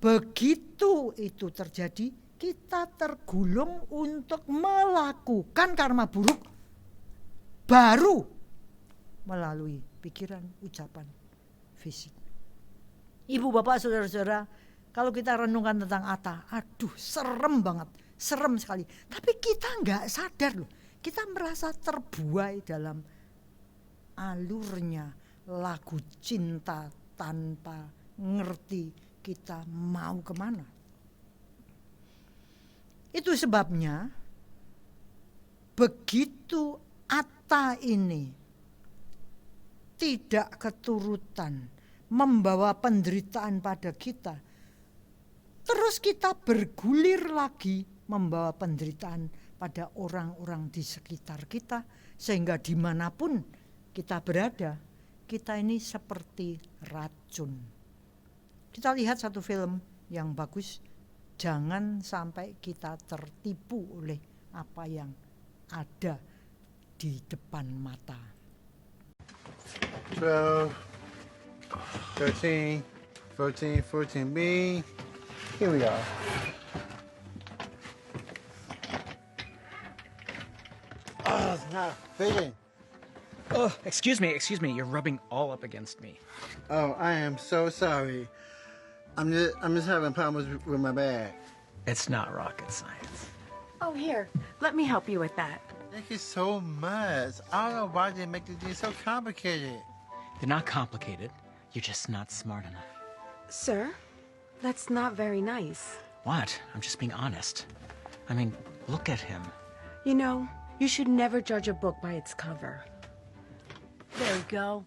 begitu itu terjadi, kita tergulung untuk melakukan karma buruk baru melalui pikiran, ucapan, fisik. Ibu bapak saudara-saudara, kalau kita renungkan tentang atta, aduh serem banget, serem sekali. Tapi kita nggak sadar loh, kita merasa terbuai dalam alurnya lagu cinta tanpa ngerti kita mau kemana. Itu sebabnya begitu atta ini tidak keturutan, membawa penderitaan pada kita, terus kita bergulir lagi membawa penderitaan pada orang-orang di sekitar kita, sehingga dimanapun kita berada, kita ini seperti racun. Kita lihat satu film yang bagus, jangan sampai kita tertipu oleh apa yang ada di depan mata. 12, 13, 14, 14B. Here we are. Oh, it's not fitting. Oh, excuse me. You're rubbing all up against me. Oh, I am so sorry. I'm just having problems with my bag. It's not rocket science. Oh, here. Let me help you with that. Thank you so much. I don't know why they make these things so complicated. They're not complicated. You're just not smart enough. Sir, that's not very nice. What? I'm just being honest. I mean, look at him. You know, You should never judge a book by its cover. There we go.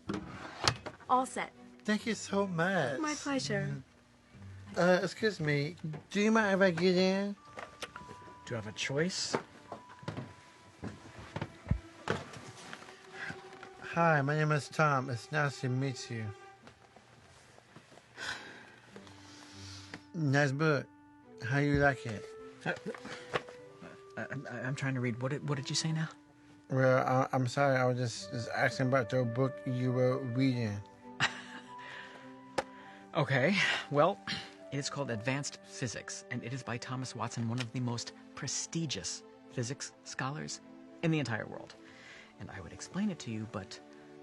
All set. Thank you so much. My pleasure. Excuse me. Do you mind if I get in? Do you have a choice? Hi, my name is Tom. It's nice to meet you. Nice book. How you like it? I'm trying to read. What did you say now? Well, I'm sorry. I was just asking about the book you were reading. Okay, well, it is called Advanced Physics, and it is by Thomas Watson, one of the most prestigious physics scholars in the entire world. And I would explain it to you, but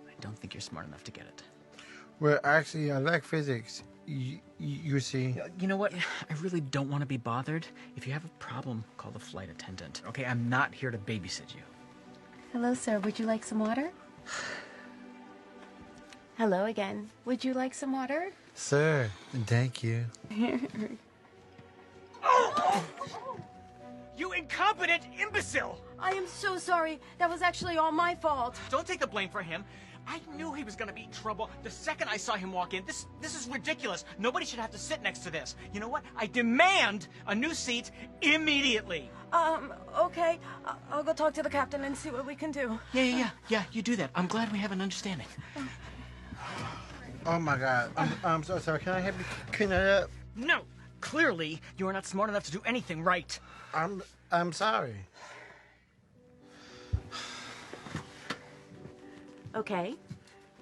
I don't think you're smart enough to get it. Well, actually, I like physics. You see. You know what? I really don't want to be bothered. If you have a problem, call the flight attendant. Okay, I'm not here to babysit you. Hello, sir. Would you like some water? Hello again. Would you like some water? Sir, thank you. You incompetent imbecile! I am so sorry. That was actually all my fault. Don't take the blame for him. I knew he was gonna be in trouble the second I saw him walk in. This is ridiculous. Nobody should have to sit next to this. You know what? I demand a new seat immediately. Okay. I'll go talk to the captain and see what we can do. Yeah, you do that. I'm glad we have an understanding. Oh my God. I'm so sorry. Can I help you clean that up? No, clearly you are not smart enough to do anything right. I'm sorry. Okay.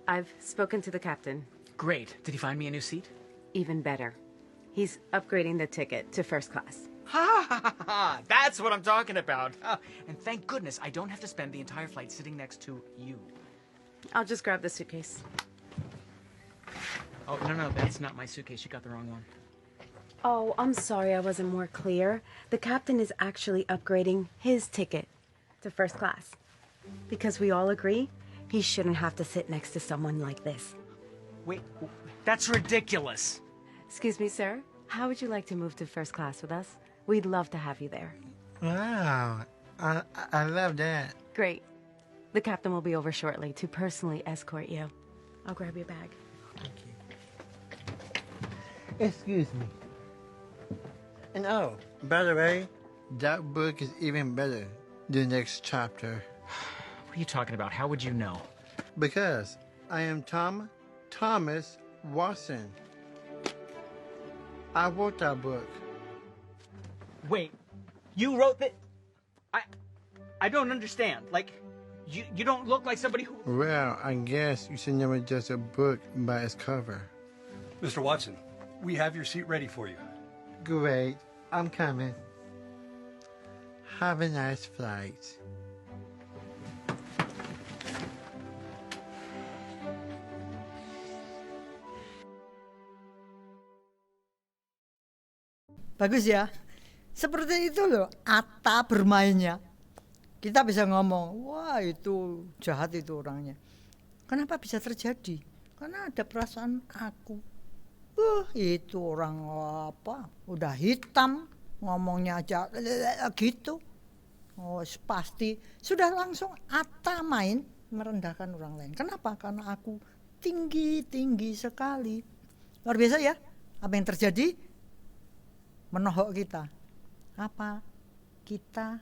I've spoken to the captain. Great. Did he find me a new seat? Even better. He's upgrading the ticket to first class. Ha! That's what I'm talking about. And thank goodness I don't have to spend the entire flight sitting next to you. I'll just grab the suitcase. Oh, no, that's not my suitcase. You got the wrong one. Oh, I'm sorry I wasn't more clear. The captain is actually upgrading his ticket to first class. Because we all agree he shouldn't have to sit next to someone like this. Wait, that's ridiculous. Excuse me, sir. How would you like to move to first class with us? We'd love to have you there. Wow. I love that. Great. The captain will be over shortly to personally escort you. I'll grab your bag. Thank you. Excuse me. And oh, by the way, that book is even better. The next chapter. What are you talking about? How would you know? Because I am Thomas Watson. I wrote that book. Wait, you wrote that? I don't understand. Like, you don't look like somebody who... Well, I guess you should never judge a book by its cover. Mr. Watson, we have your seat ready for you. Great. I'm coming. Have a nice flight. Bagus ya. Seperti itu loh Atta bermainnya. Kita bisa ngomong, wah itu jahat itu orangnya. Kenapa bisa terjadi? Karena ada perasaan aku. Itu orang apa? Udah hitam, ngomongnya aja gitu. Oh, pasti sudah langsung Atta main merendahkan orang lain. Kenapa? Karena aku tinggi sekali. Luar biasa ya. Apa yang terjadi? Menohok kita. Apa? Kita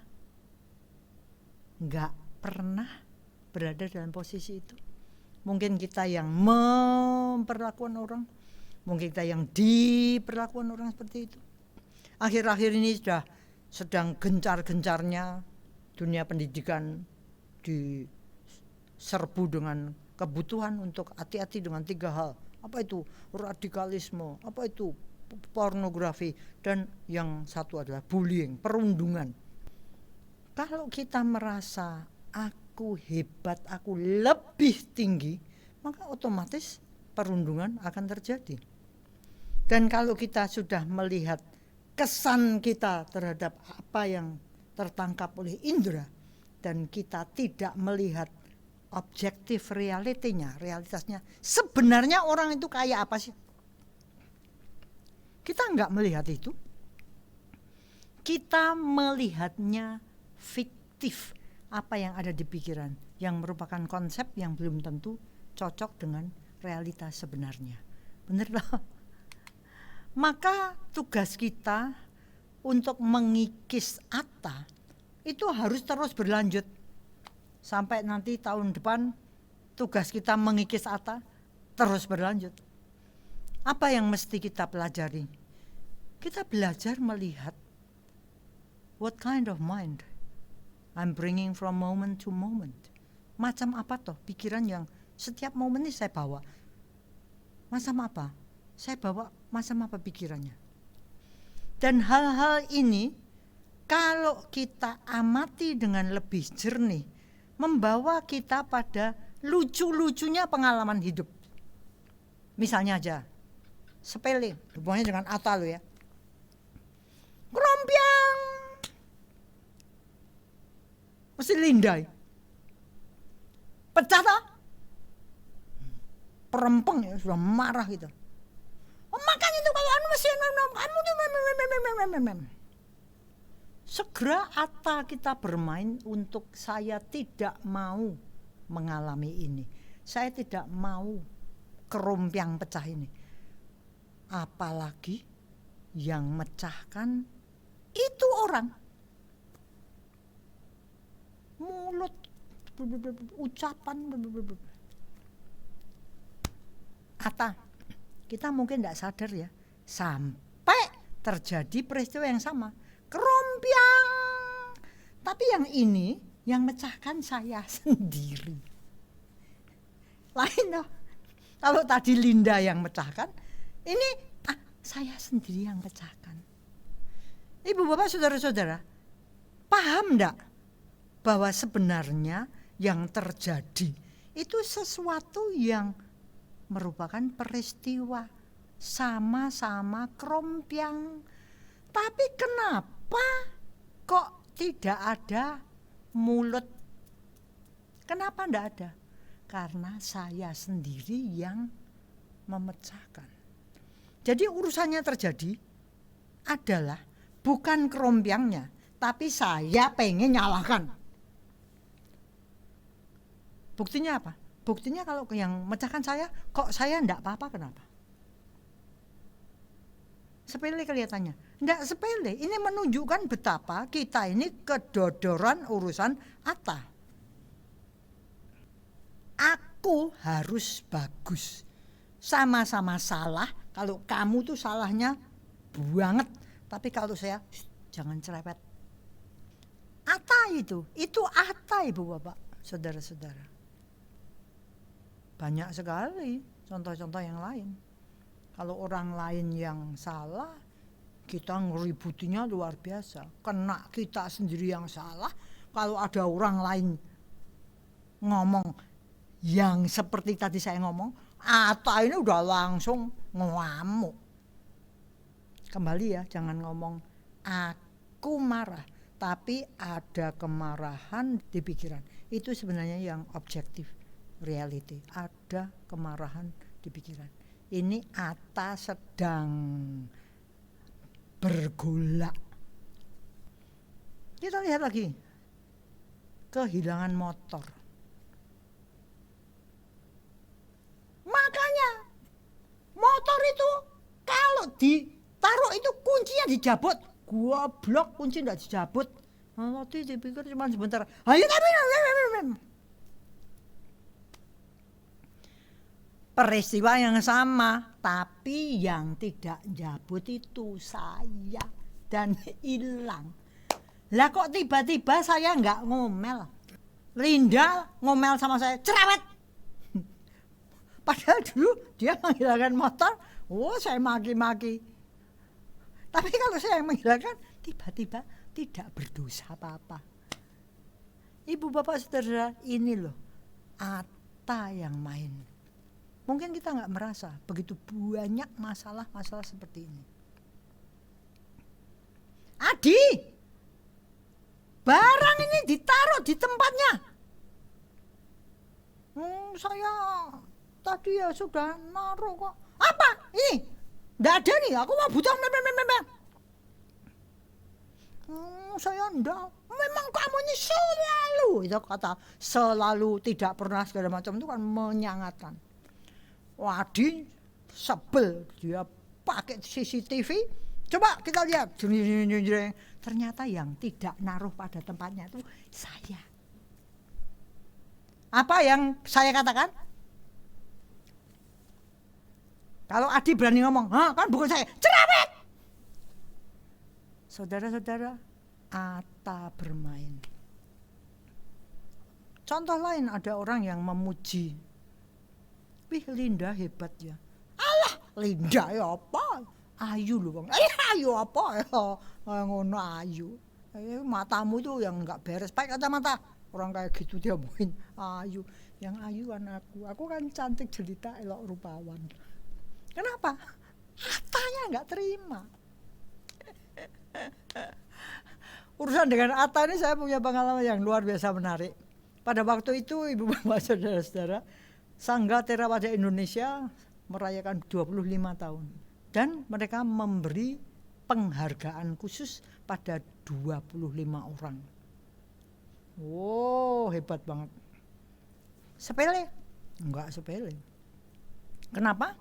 nggak pernah berada dalam posisi itu. Mungkin kita yang memperlakukan orang, mungkin kita yang diperlakukan orang seperti itu. Akhir-akhir ini sudah sedang gencar-gencarnya dunia pendidikan diserbu dengan kebutuhan untuk hati-hati dengan 3 hal. Apa itu? Radikalisme, apa itu? Pornografi, dan yang satu adalah bullying, perundungan. Kalau kita merasa aku hebat, aku lebih tinggi, maka otomatis perundungan akan terjadi. Dan kalau kita sudah melihat kesan kita terhadap apa yang tertangkap oleh indera, dan kita tidak melihat objektif realitasnya, sebenarnya orang itu kayak apa sih? Kita enggak melihat itu. Kita melihatnya fiktif. apa yang ada di pikiran, yang merupakan konsep yang belum tentu cocok dengan realitas sebenarnya. Bener loh. Maka tugas kita untuk mengikis Atta itu harus terus berlanjut. Sampai nanti tahun depan tugas kita mengikis Atta terus berlanjut. Apa yang mesti kita pelajari? Kita belajar melihat what kind of mind I'm bringing from moment to moment. Macam apa toh pikiran yang setiap momen ini saya bawa. Macam apa? Saya bawa macam apa pikirannya. Dan hal-hal ini kalau kita amati dengan lebih jernih, membawa kita pada lucu-lucunya pengalaman hidup. Misalnya aja, sepele, hubungannya dengan Atta lo ya. Kerompiang, mesti lindai, pecah toh, perempeng ya, sudah marah gitu. Oh, makanya itu kalau anu mesti kamu tuh segera Atta kita bermain untuk saya tidak mau mengalami ini. Saya tidak mau kerompiang pecah ini. Apalagi yang mecahkan itu orang. Mulut, ucapan. Atta, kita mungkin tidak sadar ya, sampai terjadi peristiwa yang sama. Kerompiang. Tapi yang ini, yang mecahkan saya sendiri. Lain loh. Kalau tadi Linda yang mecahkan, ini saya sendiri yang pecahkan. Ibu bapak saudara-saudara, paham enggak bahwa sebenarnya yang terjadi itu sesuatu yang merupakan peristiwa sama-sama kerompiang. Tapi kenapa kok tidak ada mulut? Kenapa enggak ada? Karena saya sendiri yang memecahkan. Jadi urusannya terjadi adalah bukan kerompiangnya, tapi saya pengen nyalahkan. Buktinya apa? Buktinya kalau yang mecahkan saya, kok saya enggak apa-apa, kenapa? Sepele kelihatannya. Enggak sepele, ini menunjukkan betapa kita ini kedodoran urusan Atta. Aku harus bagus. Sama-sama salah, kalau kamu tuh salahnya banget. Tapi kalau saya, jangan cerewet. Atta itu Atta ibu bapak, saudara-saudara. Banyak sekali contoh-contoh yang lain. Kalau orang lain yang salah, kita ngeributinya luar biasa. Kena kita sendiri yang salah. Kalau ada orang lain ngomong yang seperti tadi saya ngomong, Atta ini udah langsung ngamuk. Kembali ya, jangan ngomong aku marah, tapi ada kemarahan di pikiran. Itu sebenarnya yang objektif, reality. Ada kemarahan di pikiran. Ini Atta sedang bergolak. Kita lihat lagi, kehilangan motor. Makanya motor itu kalau ditaruh itu kuncinya dijabut. Gua blok kunci enggak dijabut. Nanti dipikir cuma sebentar. Ayo tapi peristiwa yang sama, tapi yang tidak jabut itu saya dan hilang. Lah kok tiba-tiba saya enggak ngomel. Linda ngomel sama saya, cerewet. Padahal dulu dia menghilangkan motor, saya maki-maki. Tapi kalau saya yang menghilangkan, tiba-tiba tidak berdosa apa-apa. Ibu bapak saudara, ini loh Atta yang main. Mungkin kita nggak merasa begitu banyak masalah-masalah seperti ini. Adi, barang ini ditaruh di tempatnya. Saya tadi ya sudah naruh kok. Apa? Ini? Nggak ada nih, aku mau butuh. Saya enggak. Memang kamu ini selalu, itu kata selalu, tidak pernah segala macam itu kan menyangatkan. Wadi sebel, dia pakai CCTV. Coba kita lihat. Ternyata yang tidak naruh pada tempatnya itu saya. Apa yang saya katakan? Kalau Adi berani ngomong, kan bukan saya, cerewet. Saudara-saudara, Atta bermain. Contoh lain, ada orang yang memuji. Wih, Linda hebat ya. Alah, Linda ya apa? Ayu loh bang. Ayu apa ya? Ngono ayu. Matamu itu yang nggak beres. Pakai kacamata. Orang kayak gitu dia mungkin ayu. Yang ayu kan aku. Aku kan cantik jelita elok rupawan. Kenapa? Atanya nggak terima. Urusan dengan Atta ini saya punya pengalaman yang luar biasa menarik. Pada waktu itu ibu bapak saudara-saudara, Sangga Theravada Indonesia merayakan 25 tahun. Dan mereka memberi penghargaan khusus pada 25 orang. Wow, hebat banget. Sepele? Enggak sepele. Kenapa?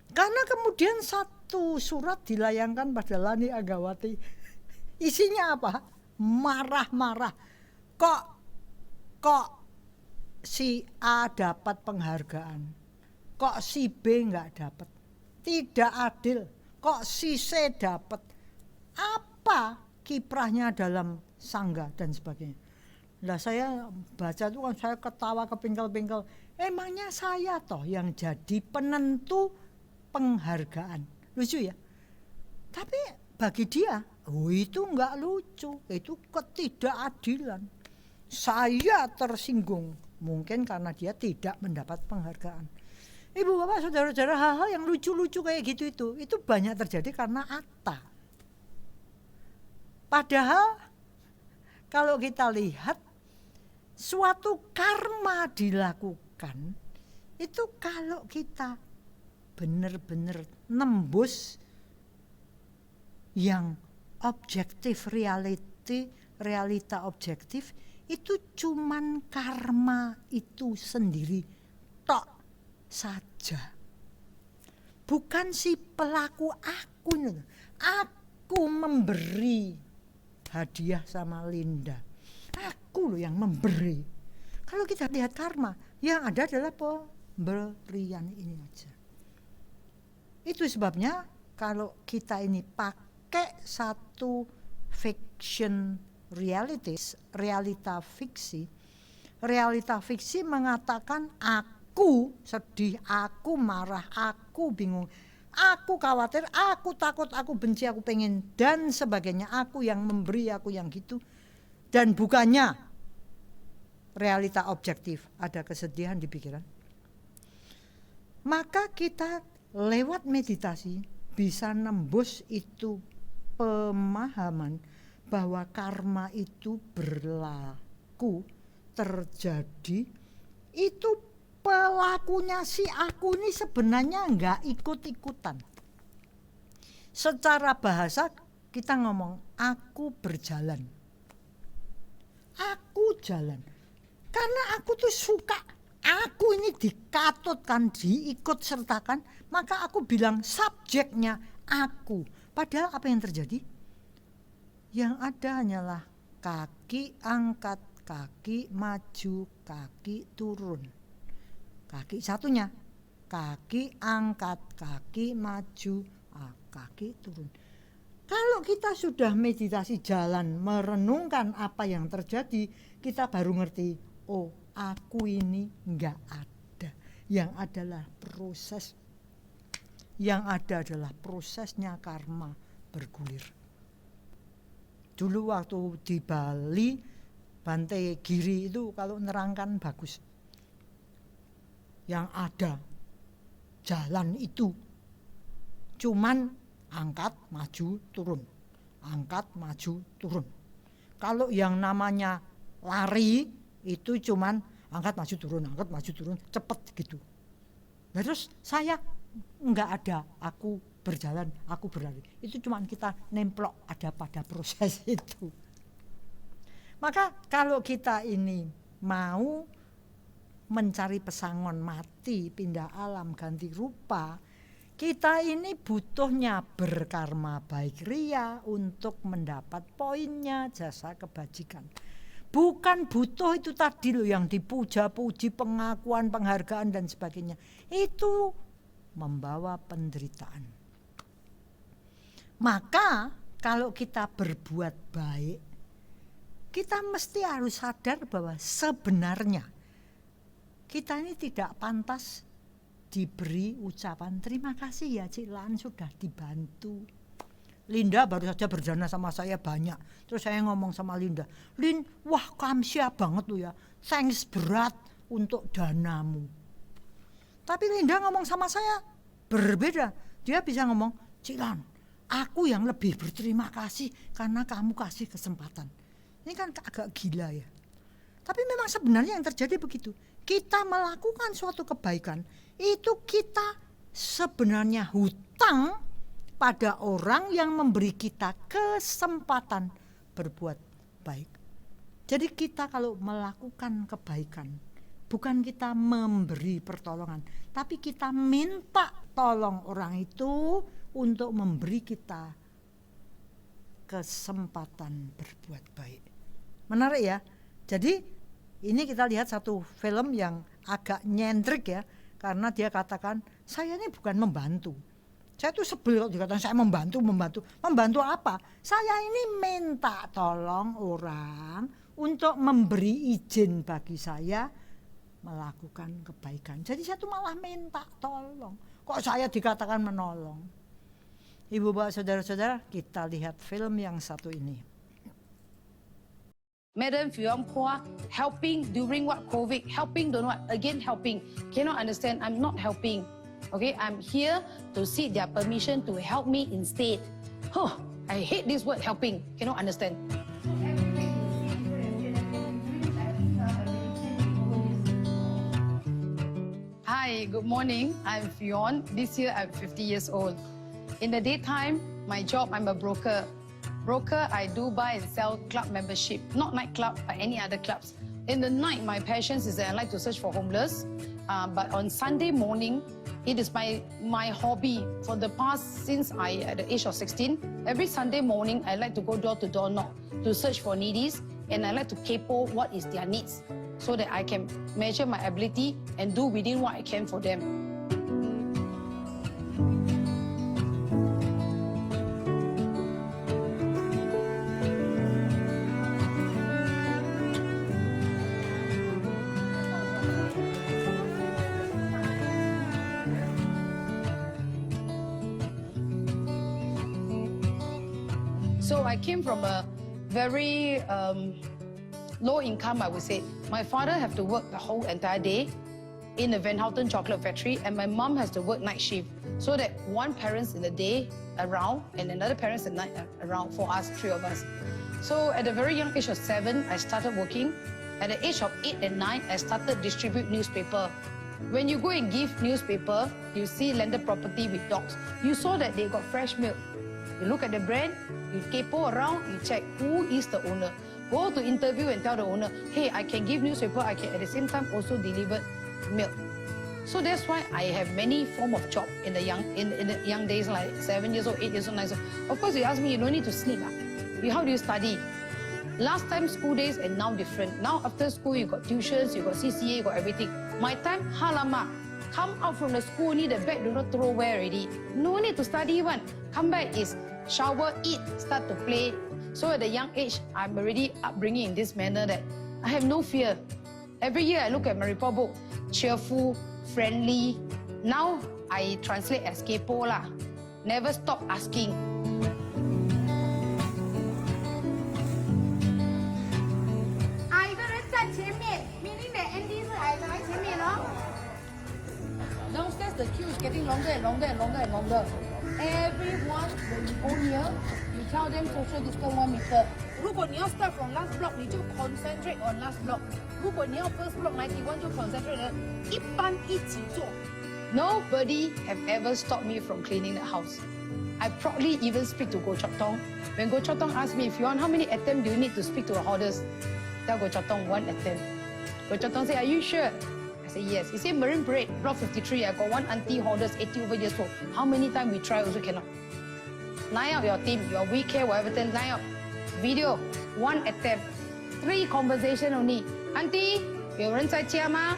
Karena kemudian satu surat dilayangkan pada Lani Agawati. Isinya apa? Marah-marah. Kok si A dapat penghargaan? Kok si B enggak dapat? Tidak adil. Kok si C dapat? Apa kiprahnya dalam sangga dan sebagainya? Nah saya baca itu kan saya ketawa kepingkel-pingkel. Emangnya saya toh yang jadi penentu penghargaan. Lucu ya? Tapi bagi dia, itu enggak lucu. Itu ketidakadilan. Saya tersinggung. Mungkin karena dia tidak mendapat penghargaan. Ibu bapak saudara-saudara, hal-hal yang lucu-lucu kayak gitu itu banyak terjadi karena Atta. Padahal kalau kita lihat suatu karma dilakukan itu kalau kita benar-benar nembus yang objektif, realita objektif, itu cuman karma itu sendiri tok saja. Bukan si pelaku aku. Aku memberi hadiah sama Linda. Aku loh yang memberi. Kalau kita lihat karma, yang ada adalah pemberian ini aja. Itu sebabnya kalau kita ini pakai satu fiction realita fiksi mengatakan aku sedih, aku marah, aku bingung, aku khawatir, aku takut, aku benci, aku pengen dan sebagainya. Aku yang memberi, aku yang gitu. Dan bukannya realita objektif, ada kesedihan di pikiran. Maka kita lewat meditasi bisa nembus itu pemahaman bahwa karma itu berlaku, terjadi, itu pelakunya si aku ini sebenarnya enggak ikut-ikutan. Secara bahasa kita ngomong aku berjalan. Aku jalan. Karena aku tuh suka, aku ini dikatutkan, diikut sertakan, maka aku bilang subjeknya aku. Padahal apa yang terjadi? Yang ada hanyalah kaki angkat, kaki maju, kaki turun. Kaki satunya, kaki angkat, kaki maju, kaki turun. Kalau kita sudah meditasi jalan, merenungkan apa yang terjadi, kita baru ngerti, oh aku ini enggak ada. Yang adalah proses, yang ada adalah prosesnya karma bergulir. Dulu waktu di Bali, Bante Giri itu kalau nerangkan bagus. Yang ada jalan itu cuman angkat, maju, turun. Angkat, maju, turun. Kalau yang namanya lari itu cuman angkat, maju, turun, cepet gitu. Nah, terus saya enggak ada, aku berjalan, aku berlari. Itu cuma kita nemplok ada pada proses itu. Maka kalau kita ini mau mencari pesangon mati, pindah alam, ganti rupa, kita ini butuhnya berkarma baik ria untuk mendapat poinnya jasa kebajikan. Bukan butuh itu tadi loh yang dipuja-puji, pengakuan, penghargaan dan sebagainya. Itu membawa penderitaan. Maka kalau kita berbuat baik, kita mesti harus sadar bahwa sebenarnya kita ini tidak pantas diberi ucapan terima kasih ya Cik Lan sudah dibantu. Linda baru saja berjana sama saya banyak. Terus saya ngomong sama Linda, Lin, wah kamsia banget lu ya, thanks berat untuk danamu. Tapi Linda ngomong sama saya berbeda. Dia bisa ngomong, Cik Lan, aku yang lebih berterima kasih karena kamu kasih kesempatan. Ini kan agak gila ya. Tapi memang sebenarnya yang terjadi begitu. Kita melakukan suatu kebaikan, itu kita sebenarnya hutang pada orang yang memberi kita kesempatan berbuat baik. Jadi kita kalau melakukan kebaikan, bukan kita memberi pertolongan, tapi kita minta tolong orang itu untuk memberi kita kesempatan berbuat baik. Menarik ya. Jadi ini kita lihat satu film yang agak nyentrik ya, karena dia katakan saya ini bukan membantu. Saya tuh sebel kalau dikatakan saya membantu. Membantu apa? Saya ini minta tolong orang untuk memberi izin bagi saya melakukan kebaikan. Jadi saya tuh malah minta tolong. Kok saya dikatakan menolong? Ibu bapak saudara-saudara, kita lihat film yang satu ini. Madam Fion Phua helping during what COVID, helping don't what, again helping. Cannot understand, I'm not helping. Okay, I'm here to seek their permission to help me instead. Huh, I hate this word helping, cannot understand. Hi, good morning, I'm Fion. This year I'm 50 years old. In the daytime, my job, I'm a broker. Broker, I do buy and sell club membership, not nightclub, but any other clubs. In the night, my passion is that I like to search for homeless. But on Sunday morning, it is my hobby for the past, since at the age of 16. Every Sunday morning, I like to go door to door knock to search for needies, and I like to capo what is their needs so that I can measure my ability and do within what I can for them. So I came from a very low income, I would say. My father have to work the whole entire day in the Van Houten chocolate factory, and my mom has to work night shift. So that one parent's in the day around and another parent's at night around for us, three of us. So at a very young age of 7, I started working. At the age of 8 and 9, I started distribute newspaper. When you go and give newspaper, you see landed property with dogs. You saw that they got fresh milk. You look at the brand, you capo around, you check who is the owner. Go to interview and tell the owner, hey, I can give newspaper, I can at the same time also deliver milk. So that's why I have many form of job in the young days, like 7 years old, 8 years old, 9 years old. Of course, you ask me, you don't need to sleep. How do you study? Last time school days and now different. Now after school, you got tuitions, you got CCA, you got everything. My time, halama. Come out from the school, need the bag, do not throw away already. No need to study one. Come back is shower, eat, start to play. So at a young age, I'm already upbringing in this manner that I have no fear. Every year I look at my report book, cheerful, friendly. Now I translate as kepo lah. Never stop asking. Downstairs the queue is getting longer and longer and longer and longer. Everyone, when you go near, you tell them social distance 1 meter. 如果你要 start from last block, 你就 concentrate on last block. 如果你要 first block 91就 concentrate 一班一起做。Nobody have ever stopped me from cleaning the house. I proudly even speak to Goh Chok Tong. When Goh Chok Tong asked me, if you want, how many attempts do you need to speak to the hoarders? Tell Goh Chok Tong 1 attempt. Goh Chok Tong say, are you sure? I say, yes. He said, Marine Parade, Block 53, I got one auntie hoarders, 80 over years old. How many times we try also cannot? Line up your team, your we care, whatever, then line up. Video, 1 attempt. 3 conversation only. Auntie, 有人在家吗？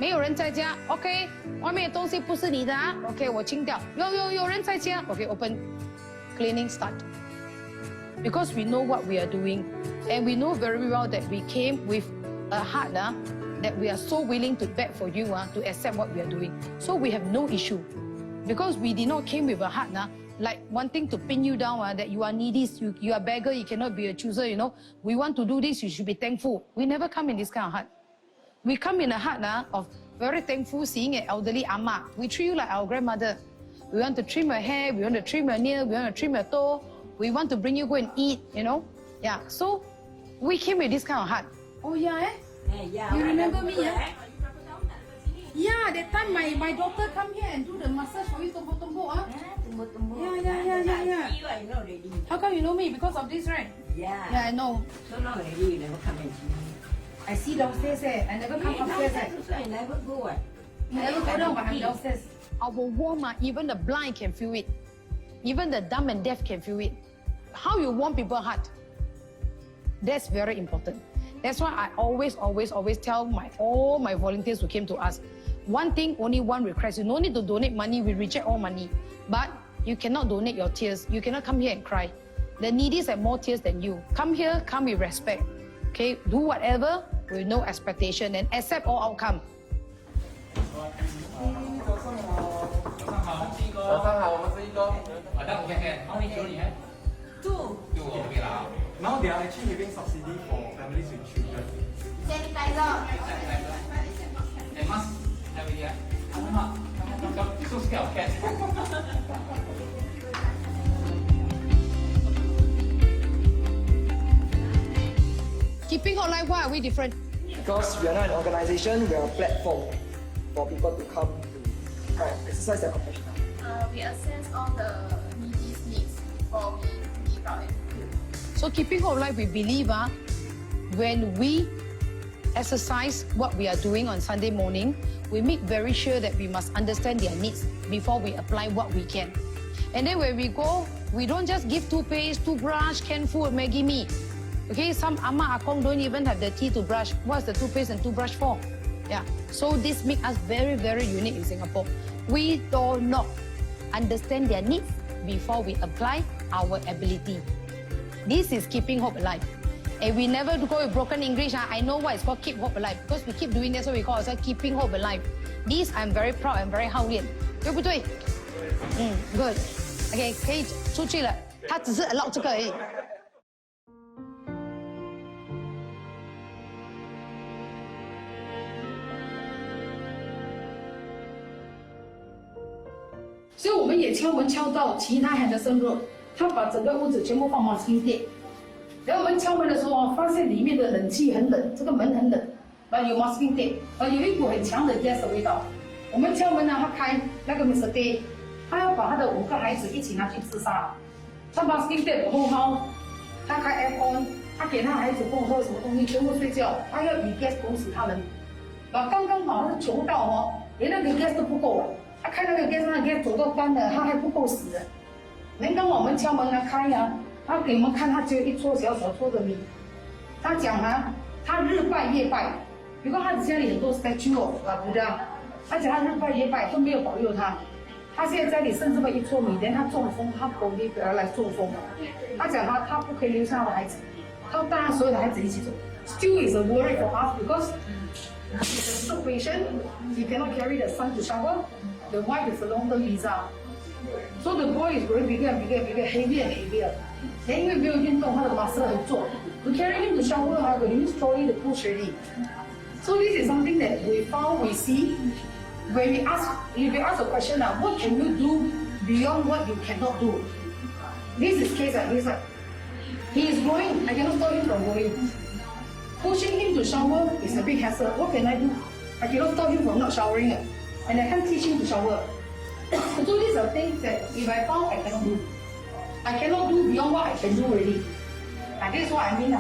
没有人在家 ，OK， 外面的东西不是你的啊 ，OK， 我清掉。有人在家 ，OK， open cleaning start. Because we know what we are doing, and we know very well that we came with a heart that we are so willing to beg for you to accept what we are doing. So we have no issue, because we did not came with a heart like wanting to pin you down that you are needy, you are beggar, you cannot be a chooser. You know, we want to do this, you should be thankful. We never come in this kind of heart. We come in a heart of very thankful seeing an elderly ama. We treat you like our grandmother. We want to trim your hair, we want to trim your nail, we want to trim your toe. We want to bring you go and eat, you know. Yeah, so we came with this kind of heart. Oh yeah, You remember me, Yeah, that time my daughter come here and do the massage for you, tombo. Yeah. How come you know me? Because of this, right? Yeah. Yeah, I know. So long already you never come and see me. I see downstairs. I never come upstairs. So I never go. You never go down, but I'm downstairs. Our warm, even the blind can feel it. Even the dumb and deaf can feel it. How you warm people's heart? That's very important. That's why I always tell all my volunteers who came to us, one thing, only one request. You no need to donate money. We reject all money. But you cannot donate your tears. You cannot come here and cry. The needies have more tears than you. Come here, come with respect. Okay, do whatever with no expectation and accept all outcome. 早上好，我们是一个Now they are actually giving subsidy for families with children. And mask every year. Alamak, so scared of cats. Keeping Hope Alive, why are we different? Because we are not an organization, we are a platform for people to come to exercise their compassion. We assess all the needies' needs before we give out and fill. So Keeping Hope Alive, we believe when we exercise what we are doing on Sunday morning, we make very sure that we must understand their needs before we apply what we can. And then when we go, we don't just give toothpaste, toothbrush, canned food, Maggie mee. Okay, some ama akong don't even have the tea to brush. What's the toothpaste and toothbrush for? Yeah. So this makes us very, very unique in Singapore. We do not understand their needs before we apply our ability. This is Keeping Hope Alive. And we never go with broken English. I know what it's called Keep Hope Alive. Because we keep doing that, so we call ourselves Keeping Hope Alive. This I'm very proud and very 好练，对不对？Good. OK， 可以出去了。他只是唠这个而已。所以我们也敲门敲到其他Henderson Road，他把整个屋子全部放masking tape。然后我们敲门的时候发现里面的冷气很冷，这个门很冷，有 masking tape，有一股很强的 gas 的味道。我们敲门他开那个 Mr. Day， 他要把他的5个孩子一起拿去自杀。他 masking tape 后好，他开 aircon， 他给他孩子不喝什么东西，全部睡觉，他要以 gas 毒死他们。刚刚好他是穷到连那个 gas 都不够了。他开那个 gas， 那个 gas 走到关了，他还不够死的。刚刚我们敲门开他给我们看，他只有一撮小撮的米。他讲他日拜夜拜，比如他家里很多 statue of Buddha， 他讲他日拜夜拜都没有保佑他。他现在家里剩这么一撮米，连他中风，他狗力给他来中风。他讲他不可以留下他的孩子，他要带他所有的孩子一起走。Still is a worry for us because he's a stroke patient, he cannot carry the son to shower. The wife is a long-term visa, so the boy is growing bigger and bigger and bigger, heavier and heavier. 因为没有运动，他的 muscle 很重。To carry him to shower, we use trolley to push already. So this is something that we found, we see. When we ask, if you ask a question what can you do beyond what you cannot do? This is case like this. He is growing, I cannot stop him from growing. Pushing him to shower is a big hassle. What can I do? I cannot stop him from not showering. and I can't teach him to shower. So these are things that if I found, I cannot do. I cannot do beyond what I can do already. And this is what I mean.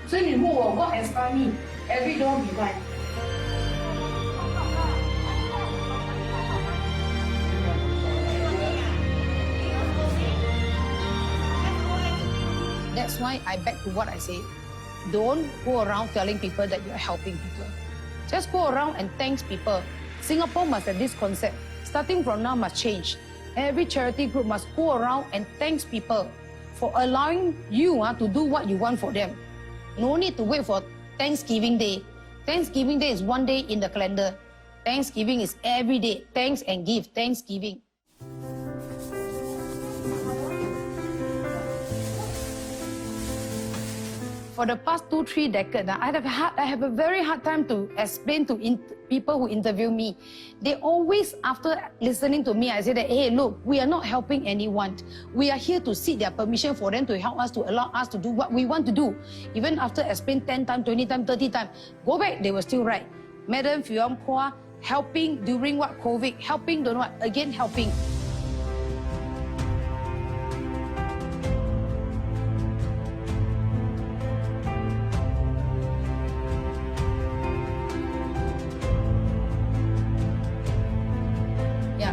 所以你问我 what inspire me? Every door be mine. That's why I back to what I say. Don't go around telling people that you're helping people. Just go around and thanks people. Singapore must have this concept. Starting from now must change. Every charity group must go around and thanks people for allowing you to do what you want for them. No need to wait for Thanksgiving Day. Thanksgiving Day is one day in the calendar. Thanksgiving is every day. Thanks and give. Thanksgiving. For the past 2-3 decades, I have a very hard time to explain to people who interview me. They always, after listening to me, I say that, hey, look, we are not helping anyone. We are here to seek their permission for them to help us, to allow us to do what we want to do. Even after explain 10 times, 20 times, 30 times, go back, they were still right. Madam Fion Phua, helping during what COVID, helping, don't know what, again helping.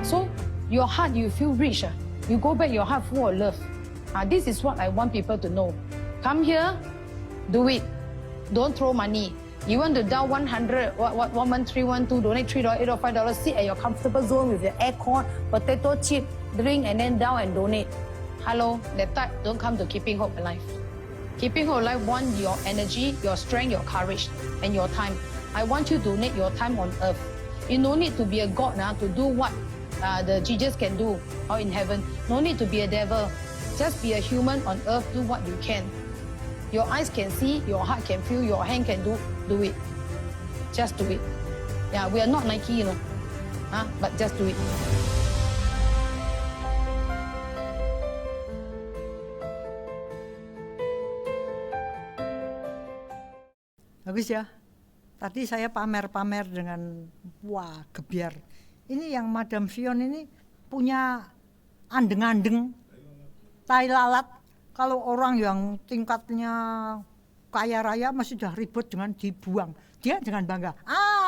So your heart, you feel rich. You go back, your heart full of love. This is what I want people to know. Come here, do it. Don't throw money. You want to dial 100, 11312, donate $3, $8 or $5, sit at your comfortable zone with your aircon, potato chip, drink, and then down and donate. Hello, that type don't come to Keeping Hope Alive. Keeping Hope Alive wants your energy, your strength, your courage, and your time. I want you to donate your time on earth. You no need to be a god to do what the Jesus can do or in heaven. No need to be a devil. Just be a human on earth, do what you can. Your eyes can see, your heart can feel, your hand can do it. Just do it. Yeah, we are not Nike, but just do it. Bagus ya. Tadi saya pamer-pamer dengan wah gebiar. Ini yang Madam Fion ini punya andeng-andeng, tai lalat. Kalau orang yang tingkatnya kaya raya masih sudah ribut dengan dibuang. Dia dengan bangga,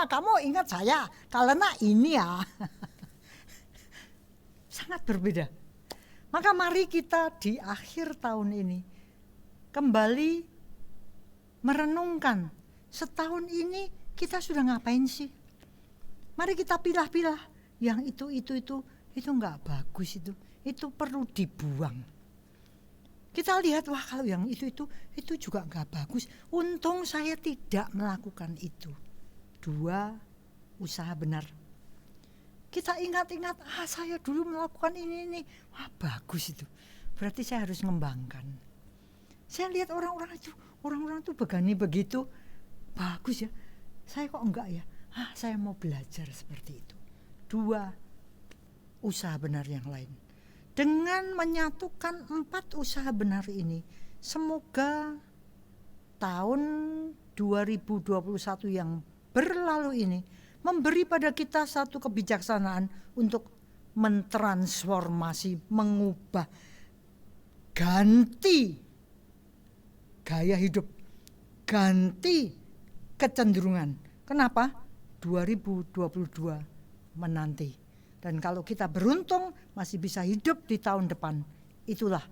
kamu ingat saya, karena ini ya. Sangat berbeda. Maka mari kita di akhir tahun ini kembali merenungkan setahun ini kita sudah ngapain sih? Mari kita pilah-pilah yang itu nggak bagus itu perlu dibuang. Kita lihat wah kalau yang itu juga nggak bagus. Untung saya tidak melakukan itu. 2, usaha benar. Kita ingat-ingat saya dulu melakukan ini, wah bagus itu. Berarti saya harus mengembangkan. Saya lihat orang-orang itu begini begitu bagus ya. Saya kok enggak ya? Saya mau belajar seperti itu. 2, usaha benar yang lain. Dengan menyatukan 4 usaha benar ini, semoga tahun 2021 yang berlalu ini memberi pada kita satu kebijaksanaan untuk mentransformasi, mengubah, ganti gaya hidup, ganti kecenderungan. Kenapa? 2022 menanti. Dan kalau kita beruntung masih bisa hidup di tahun depan, itulah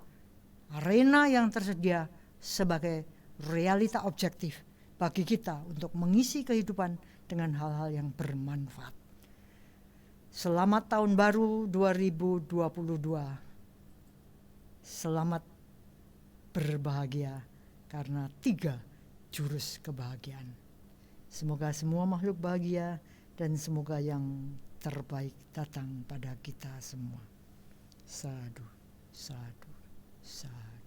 arena yang tersedia sebagai realita objektif bagi kita untuk mengisi kehidupan dengan hal-hal yang bermanfaat. Selamat tahun baru 2022. Selamat berbahagia karena 3 jurus kebahagiaan. Semoga semua makhluk bahagia dan semoga yang terbaik datang pada kita semua. Sadu, sadu, sadu.